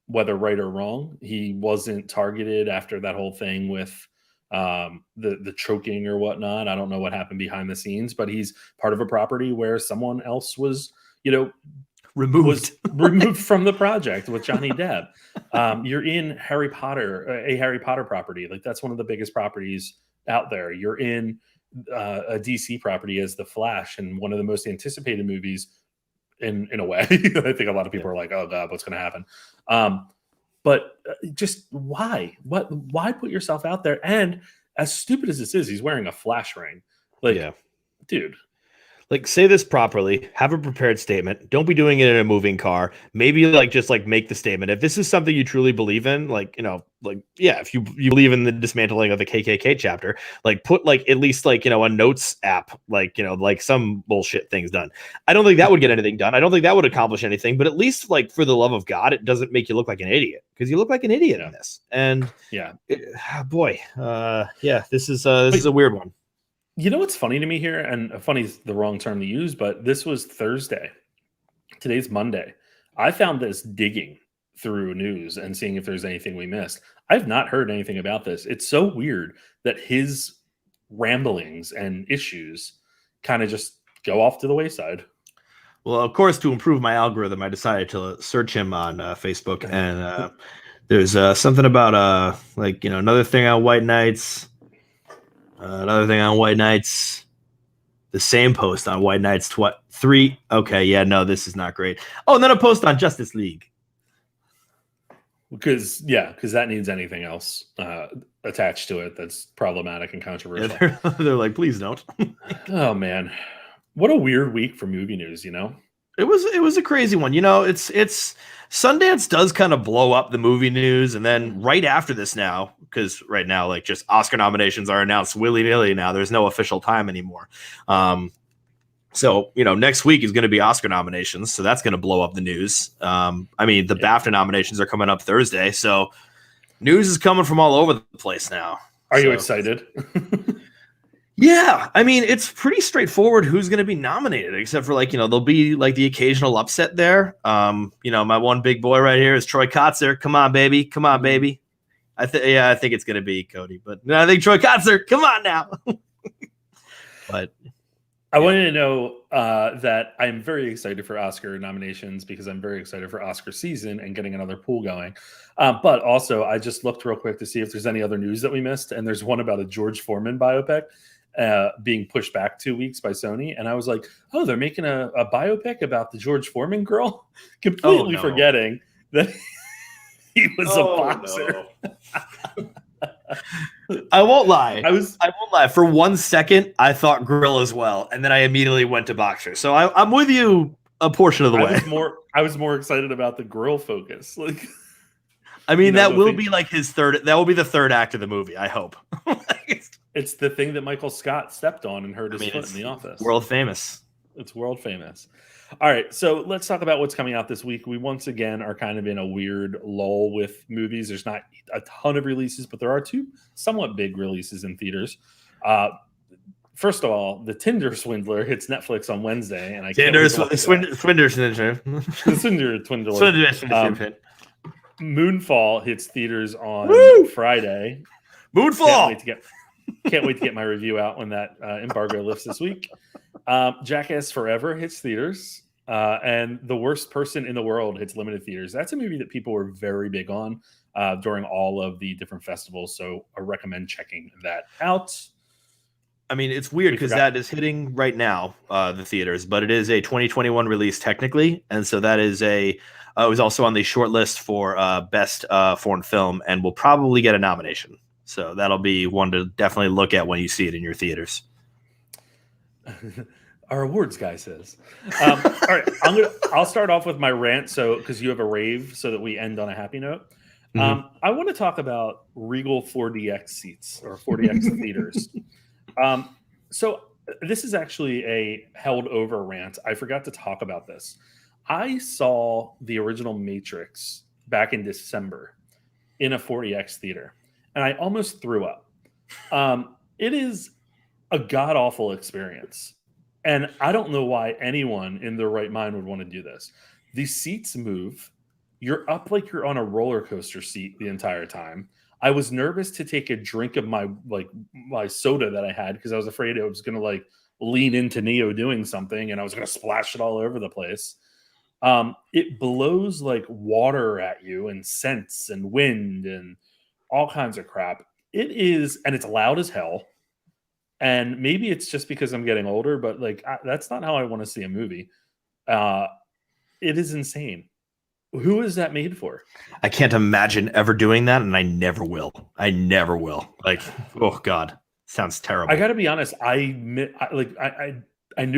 A: whether right or wrong. He wasn't targeted after that whole thing with the choking or whatnot. I don't know what happened behind the scenes, but he's part of a property where someone else was, removed from the project with Johnny Depp. You're in a Harry Potter property. That's one of the biggest properties out there. You're in a DC property as the Flash, and one of the most anticipated movies in a way. I think a lot of people are like, oh God, what's going to happen? But just why put yourself out there? And as stupid as this is, he's wearing a flash ring. Dude.
B: Say this properly, have a prepared statement. Don't be doing it in a moving car. Maybe just make the statement. If this is something you truly believe in, if you believe in the dismantling of the KKK chapter, put at least a notes app, some bullshit things done. I don't think that would get anything done. I don't think that would accomplish anything, but at least for the love of God, it doesn't make you look like an idiot, because you look like an idiot in this. And this is a weird one.
A: You know what's funny to me here, and funny is the wrong term to use, but this was Thursday. Today's Monday. I found this digging through news and seeing if there's anything we missed. I've not heard anything about this. It's so weird that his ramblings and issues kind of just go off to the wayside.
B: Well, of course, to improve my algorithm, I decided to search him on Facebook, and there's something about another thing on White Knights. Another thing on White Knights, the same post on White Knights 3. Okay, yeah, no, this is not great. Oh, and then a post on Justice League.
A: because that needs anything else attached to it that's problematic and controversial.
B: Yeah, they're like, please don't.
A: Oh man, what a weird week for movie news.
B: It was a crazy one. It's Sundance does kind of blow up the movie news, and then right after this now, because right now, like, just Oscar nominations are announced willy-nilly now. There's no official time anymore. So next week is going to be Oscar nominations, so that's going to blow up the news. The BAFTA nominations are coming up Thursday, so news is coming from all over the place now.
A: Are you excited?
B: Yeah, it's pretty straightforward who's going to be nominated, except for there'll be like the occasional upset there. My one big boy right here is Troy Kotsur. Come on, baby. I think it's going to be Cody, but I think Troy Kotsur. Come on now. But
A: I wanted to know that I'm very excited for Oscar nominations because I'm very excited for Oscar season and getting another pool going. But also, I just looked real quick to see if there's any other news that we missed, and there's one about a George Foreman biopic being pushed back 2 weeks by Sony, and I was like, oh, they're making a biopic about the George Foreman girl, completely forgetting that he was a boxer.
B: No. I won't lie. I won't lie. For 1 second, I thought grill as well, and then I immediately went to boxer. So I'm with you a portion of the way.
A: I was more excited about the grill focus. Like,
B: that will be like his third. That will be the third act of the movie. I hope.
A: It's the thing that Michael Scott stepped on and hurt his foot in The Office.
B: World famous.
A: It's world famous. All right, so let's talk about what's coming out this week. We once again are kind of in a weird lull with movies. There's not a ton of releases, but there are 2 somewhat big releases in theaters. First of all, The Tinder Swindler hits Netflix on Wednesday, and
B: Swindler.
A: Moonfall hits theaters on Friday.
B: Moonfall.
A: Can't wait to get my review out when that embargo lifts this week. Jackass Forever hits theaters, and The Worst Person in the World hits limited theaters. That's a movie that people were very big on during all of the different festivals, so I recommend checking that out.
B: It's weird because that is hitting right now, the theaters, but it is a 2021 release technically, and so that is it was also on the short list for best foreign film, and will probably get a nomination. So that'll be one to definitely look at when you see it in your theaters.
A: Our awards guy says. All right, I'll start off with my rant, so because you have a rave, so that we end on a happy note. I want to talk about Regal 4DX seats or 4DX theaters. So this is actually a held over rant. I forgot to talk about this. I saw the original Matrix back in December in a 4DX theater, and I almost threw up. It is a god-awful experience, and I don't know why anyone in their right mind would want to do this. These seats move. You're up like you're on a roller coaster seat the entire time. I was nervous to take a drink of my soda that I had because I was afraid it was going to lean into Neo doing something, and I was going to splash it all over the place. It blows like water at you, and scents and wind and all kinds of crap. It is, and it's loud as hell. And maybe it's just because I'm getting older, but that's not how I want to see a movie. It is insane. Who is that made for?
B: I can't imagine ever doing that, and I never will. Oh God, sounds terrible.
A: I got to be honest. I knew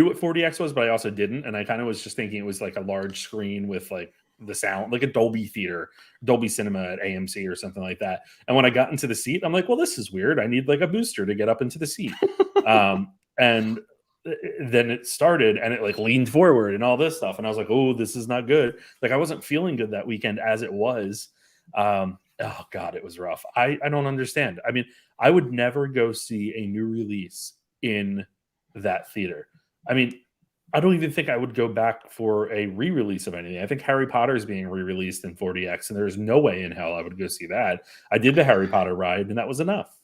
A: what 4DX was, but I also didn't, and I kind of was just thinking it was like a large screen with the sound, like a Dolby theater, Dolby Cinema at AMC or something like that. And when I got into the seat, I'm like, well, this is weird. I need a booster to get up into the seat. And then it started, and it leaned forward and all this stuff. And I was like, oh, this is not good. I wasn't feeling good that weekend as it was. Oh God, it was rough. I don't understand. I would never go see a new release in that theater. I don't even think I would go back for a re-release of anything. I think Harry Potter is being re-released in 4DX, and there's no way in hell I would go see that. I did the Harry Potter ride, and that was enough.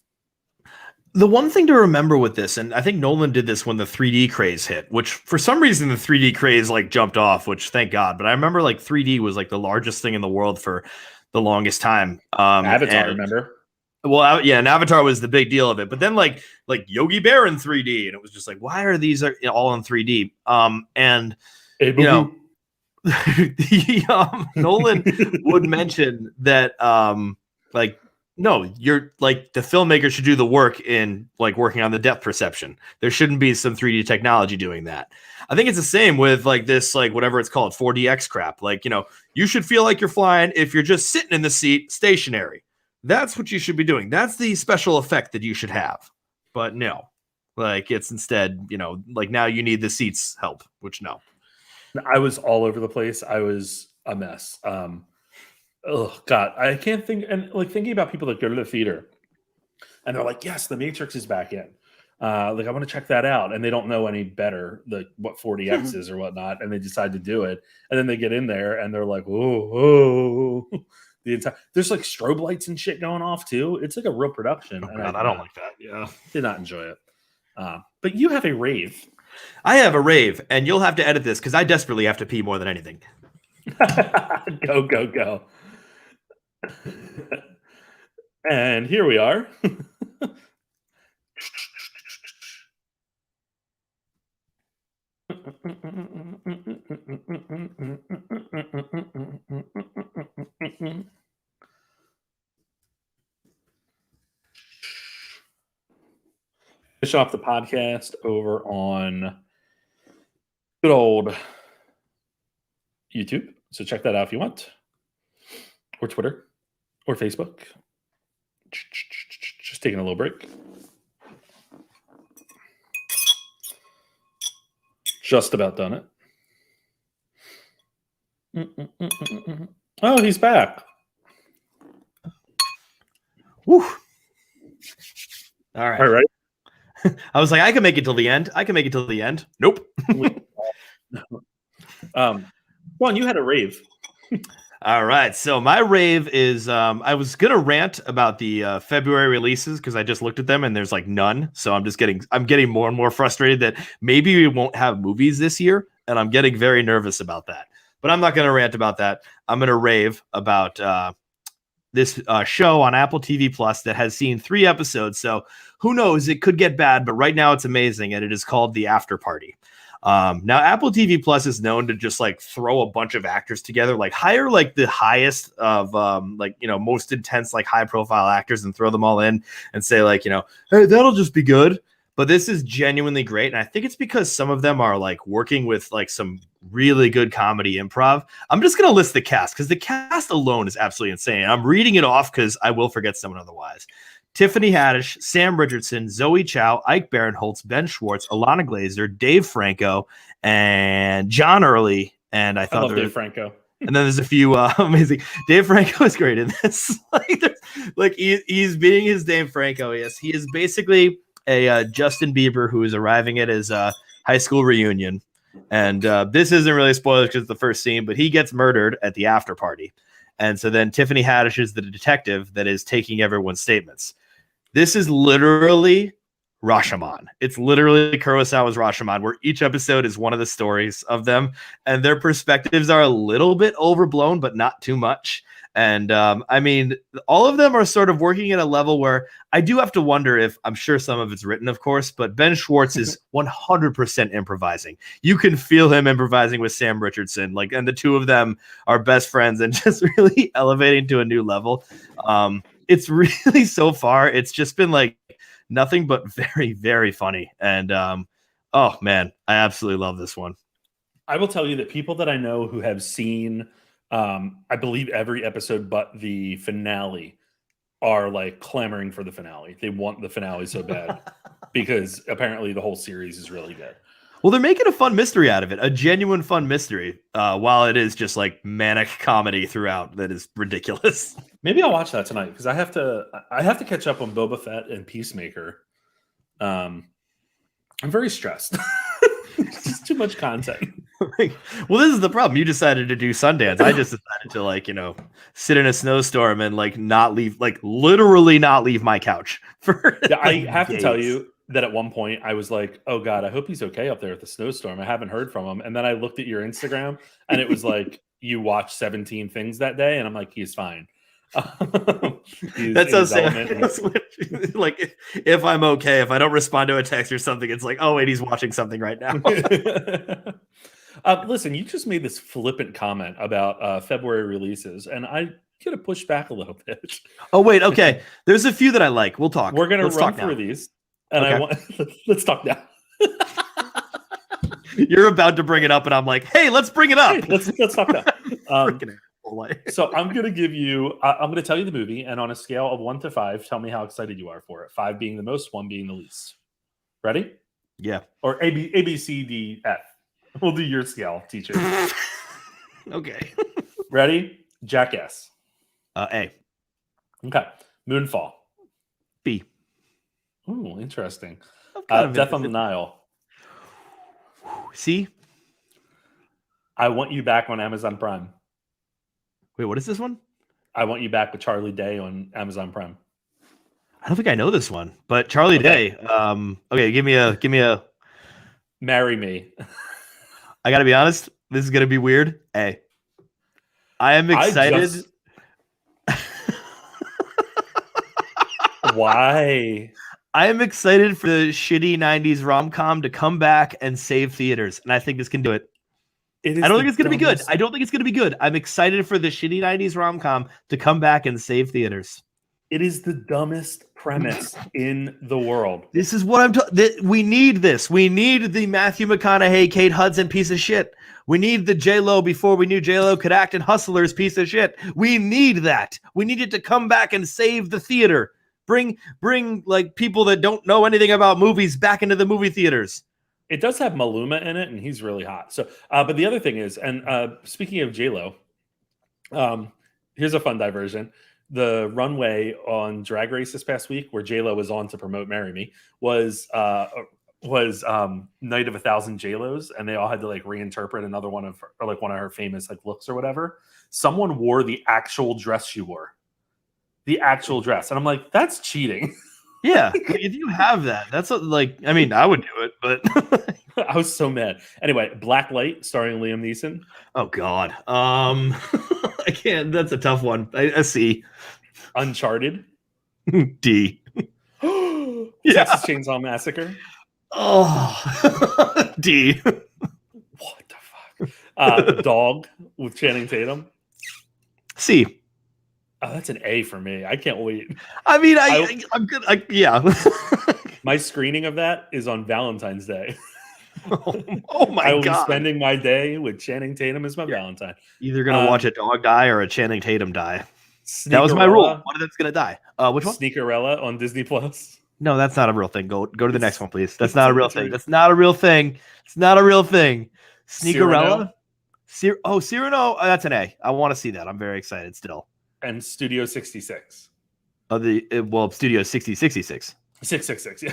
B: The one thing to remember with this, and I think Nolan did this when the 3D craze hit, which for some reason the 3D craze jumped off, which thank God. But I remember 3D was the largest thing in the world for the longest time.
A: Avatar, remember?
B: Well, yeah, and Avatar was the big deal of it. But then like Yogi Bear in 3D, and it was just why are these all in 3D? And Nolan would mention that like, no, you're like, the filmmaker should do the work in like working on the depth perception. There shouldn't be some 3D technology doing that. I think it's the same with like this, like whatever it's called, 4DX crap. Like, you should feel like you're flying if you're just sitting in the seat stationary. That's what you should be doing. That's the special effect that you should have. But no, like it's instead, like now you need the seats help, which no.
A: I was all over the place. I was a mess. Oh God, I can't think. And like thinking about people that go to the theater and they're like, yes, The Matrix is back in. Like I want to check that out. And they don't know any better, like what 40X is or whatnot. And they decide to do it. And then they get in there and they're like, whoa. There's like strobe lights and shit going off too. It's like a real production.
B: Oh, God, I don't like that. Yeah.
A: Did not enjoy it. But you have a rave.
B: I have a rave, and you'll have to edit this because I desperately have to pee more than anything.
A: Go. And here we are. Finish off the podcast over on good old YouTube. So check that out if you want. Or Twitter. Or Facebook. Just taking a little break. Just about done it. Oh, he's back.
B: Whew. All right. I was like, I can make it till the end. Nope.
A: Juan, you had a rave.
B: All right. So my rave is I was gonna rant about the February releases because I just looked at them and there's like none. So I'm getting more and more frustrated that maybe we won't have movies this year, and I'm getting very nervous about that. But I'm not gonna rant about that. I'm gonna rave about this show on Apple TV Plus that has seen 3 episodes. So who knows? It could get bad, but right now it's amazing, and it is called The After Party. Now Apple TV Plus is known to just like throw a bunch of actors together, like hire like the highest of most intense, like high profile actors and throw them all in and say like, hey, that'll just be good. But this is genuinely great. And I think it's because some of them are like working with like some really good comedy improv. I'm just going to list the cast because the cast alone is absolutely insane. I'm reading it off because I will forget someone otherwise. Tiffany Haddish, Sam Richardson, Zoe Chow, Ike Barinholtz, Ben Schwartz, Alana Glazer, Dave Franco, and John Early. And I love
A: Dave Franco.
B: And then there's a few amazing. Dave Franco is great in this. He's being his Dave Franco. Yes, he is basically a Justin Bieber who is arriving at his high school reunion. And this isn't really spoilers because it's the first scene, but he gets murdered at the after party. And so then Tiffany Haddish is the detective that is taking everyone's statements. This is literally Rashomon. It's literally Kurosawa's Rashomon, where each episode is one of the stories of them, and their perspectives are a little bit overblown, but not too much. And I mean, all of them are sort of working at a level where I do have to wonder if, I'm sure some of it's written, of course, but Ben Schwartz is 100% improvising. You can feel him improvising with Sam Richardson, and the two of them are best friends and just really elevating to a new level. It's really, so far, it's just been like nothing but very, very funny. And oh man, I absolutely love this one.
A: I will tell you that people that I know who have seen I believe every episode but the finale are like clamoring for the finale. They want the finale so bad because apparently the whole series is really good.
B: Well, they're making a fun mystery out of it, a genuine fun mystery, while it is just like manic comedy throughout that is ridiculous.
A: Maybe I'll watch that tonight because I have to catch up on Boba Fett and Peacemaker. I'm very stressed. It's just too much content.
B: Well, this is the problem. You decided to do Sundance. I just decided to sit in a snowstorm and not leave, literally not leave my couch for.
A: Yeah, I have to tell you that at one point I was like, "Oh God, I hope he's okay up there at the snowstorm." I haven't heard from him, and then I looked at your Instagram, and it was like you watched 17 things that day, and I'm like, "He's fine."
B: That's so sad. If I'm okay, if I don't respond to a text or something, it's like, oh wait, he's watching something right now.
A: Listen, you just made this flippant comment about February releases, and I could have pushed back a little bit.
B: Oh wait, okay. There's a few that I like. We'll talk.
A: We're gonna
B: Let's
A: run
B: talk now.
A: through these, and
B: Okay.
A: I want let's talk now.
B: You're about to bring it up, and I'm like, hey, let's bring it up.
A: Hey, let's talk now.
B: Freaking
A: So I'm gonna give you. I'm gonna tell you the movie, and on a scale of 1 to 5, tell me how excited you are for it. 5 being the most, 1 being the least. Ready?
B: Yeah.
A: Or A B C D F. We'll do your scale, teacher.
B: Okay.
A: Ready? Jackass.
B: A.
A: Okay. Moonfall.
B: B.
A: Ooh, interesting.
B: kind of
A: Death on the
B: interested.
A: Nile.
B: C.
A: I Want You Back on Amazon Prime.
B: Wait, what is this one?
A: I Want You Back with Charlie Day on Amazon Prime.
B: I don't think I know this one, but Charlie Day. Okay, give me a.
A: Marry Me.
B: I gotta be honest. This is gonna be weird. A. I am excited.
A: Why?
B: I am excited for the shitty 90s rom-com to come back and save theaters, and I think this can do it. I don't think it's going to be good. I don't think it's going to be good. I'm excited for the shitty 90s rom-com to come back and save theaters.
A: It is the dumbest premise in the world.
B: This is what I'm talking. We need this. We need the Matthew McConaughey, Kate Hudson piece of shit. We need the J-Lo before we knew J-Lo could act in Hustlers piece of shit. We need that. We need it to come back and save the theater. Bring like people that don't know anything about movies back into the movie theaters.
A: It does have Maluma in it, and he's really hot. So, but the other thing is, and speaking of J-Lo, here's a fun diversion. The runway on Drag Race this past week, where J-Lo was on to promote "Marry Me," was Night of 1,000 J-Los, and they all had to like reinterpret another one of her, or like one of her famous like looks or whatever. Someone wore the actual dress she wore, the actual dress, and I'm like, that's cheating.
B: Yeah, if you have that, that's like, I mean, I would do it, but
A: I was so mad. Anyway, Black Light, starring Liam Neeson.
B: Oh God, I can't. That's a tough one. A C.
A: Uncharted.
B: D.
A: Yeah. Texas Chainsaw Massacre.
B: Oh, D.
A: What the fuck? Dog with Channing Tatum.
B: C.
A: Oh, that's an A for me. I can't wait.
B: I mean, I'm good. Yeah.
A: My screening of that is on Valentine's Day.
B: Oh my God.
A: I will be spending my day with Channing Tatum as my Valentine.
B: Either gonna watch a dog die or a Channing Tatum die.
A: Sneakerella,
B: that was my rule. One of them's gonna die. Which one?
A: Sneakerella on Disney Plus.
B: No, that's not a real thing. Go to the next one, please. That's not a real thing. That's not a real thing. It's not a real thing. Sneakerella. Cyrano. That's an A. I want to see that. I'm very excited still.
A: And Studio 66.
B: Studio 6066.
A: 666, yeah.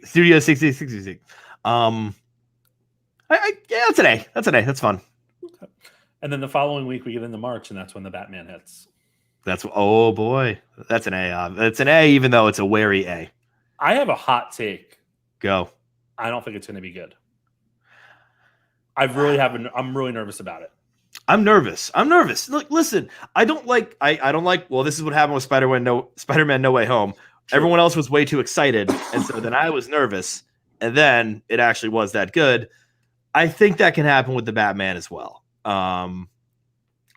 B: Studio 6066. Yeah, that's an A. That's an A. That's fun.
A: Okay. And then the following week we get into March, and that's when the Batman hits.
B: Oh boy, that's an A. It's an A, even though it's a wary A.
A: I have a hot take.
B: Go.
A: I don't think it's going to be good. I'm really nervous about it.
B: I'm nervous. Look, listen, I don't like. Well, this is what happened with Spider-Man No Way Home. Sure. Everyone else was way too excited, and so then I was nervous, and then it actually was that good. I think that can happen with the Batman as well. I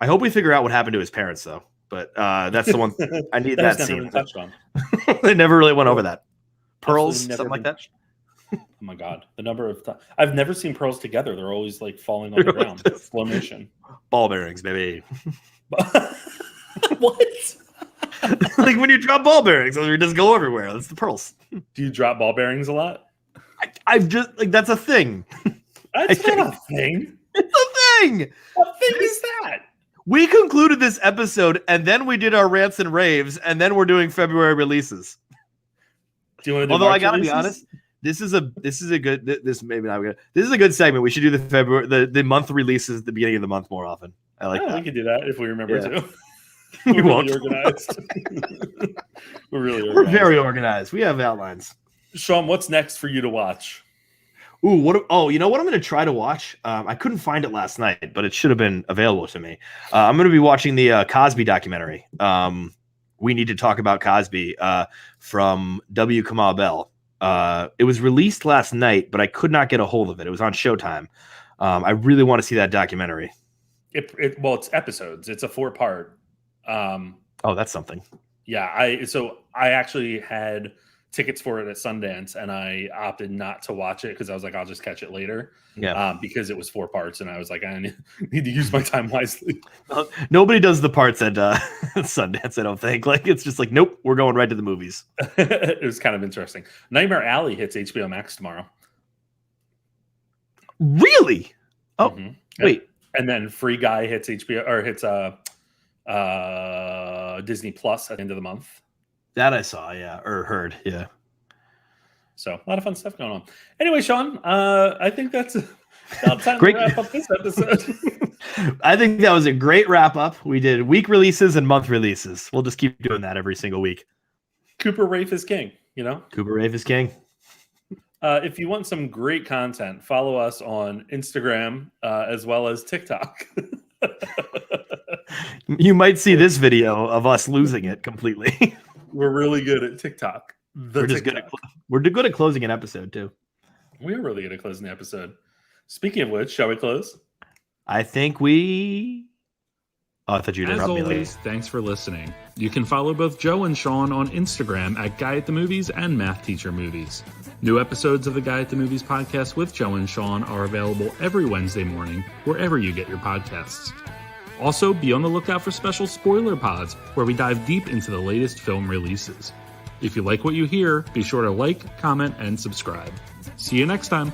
B: hope we figure out what happened to his parents, though. But that's the one I need that scene.
A: Never been touched on.
B: They never really went over that. Pearls, something like that.
A: Oh my God, the number of times I've never seen pearls together. They're always like falling on the ground. Slow motion.
B: Ball bearings, baby.
A: What?
B: Like when you drop ball bearings, they just go everywhere. That's the pearls.
A: Do you drop ball bearings a lot?
B: I've just like that's a thing.
A: That's not a thing.
B: It's a thing.
A: What thing is that?
B: We concluded this episode, and then we did our rants and raves, and then we're doing February releases.
A: Do you want to do
B: Although
A: March
B: I gotta
A: releases?
B: be honest, this is a good segment. We should do the February the month releases at the beginning of the month more often. I like that.
A: We could do that if we remember to.
B: We won't.
A: Really organized. We're really organized.
B: We're very organized. We have outlines.
A: Sean, what's next for you to watch?
B: Ooh, you know what I'm going to try to watch? I couldn't find it last night, but it should have been available to me. I'm going to be watching the Cosby documentary. We Need to Talk About Cosby from W. Kamau Bell. It was released last night, but I could not get a hold of it. It was on Showtime. I really want to see that documentary.
A: Well, it's episodes. It's a 4-part.
B: Oh, that's something.
A: Yeah, I actually had tickets for it at Sundance, and I opted not to watch it because I was like, I'll just catch it later.
B: Yeah,
A: because it was 4 parts, and I was like, I need to use my time wisely.
B: Nobody does the parts at Sundance, I don't think. Like, it's just like, nope, we're going right to the movies.
A: It was kind of interesting. Nightmare Alley hits HBO Max tomorrow.
B: Really? Oh, wait.
A: And then Free Guy hits HBO or hits Disney Plus at the end of the month.
B: That I saw, yeah, or heard, yeah.
A: So a lot of fun stuff going on. Anyway, Sean, I think that's about time
B: great.
A: to wrap up this episode.
B: I think that was a great wrap up. We did week releases and month releases. We'll just keep doing that every single week.
A: Cooper Rave is king, you know?
B: Cooper Rave is king.
A: If you want some great content, follow us on Instagram as well as TikTok.
B: You might see this video of us losing it completely.
A: We're really good at TikTok.
B: We're good at closing an episode too.
A: We're really good at closing the episode. Speaking of which, shall we close?
B: I think we... Oh, I thought you'd
A: As
B: interrupt me
A: always,
B: later.
A: thanks for listening. You can follow both Joe and Sean on Instagram at Guy at the Movies and Math Teacher Movies. New episodes of the Guy at the Movies podcast with Joe and Sean are available every Wednesday morning, wherever you get your podcasts. Also, be on the lookout for special spoiler pods, where we dive deep into the latest film releases. If you like what you hear, be sure to like, comment, and subscribe. See you next time.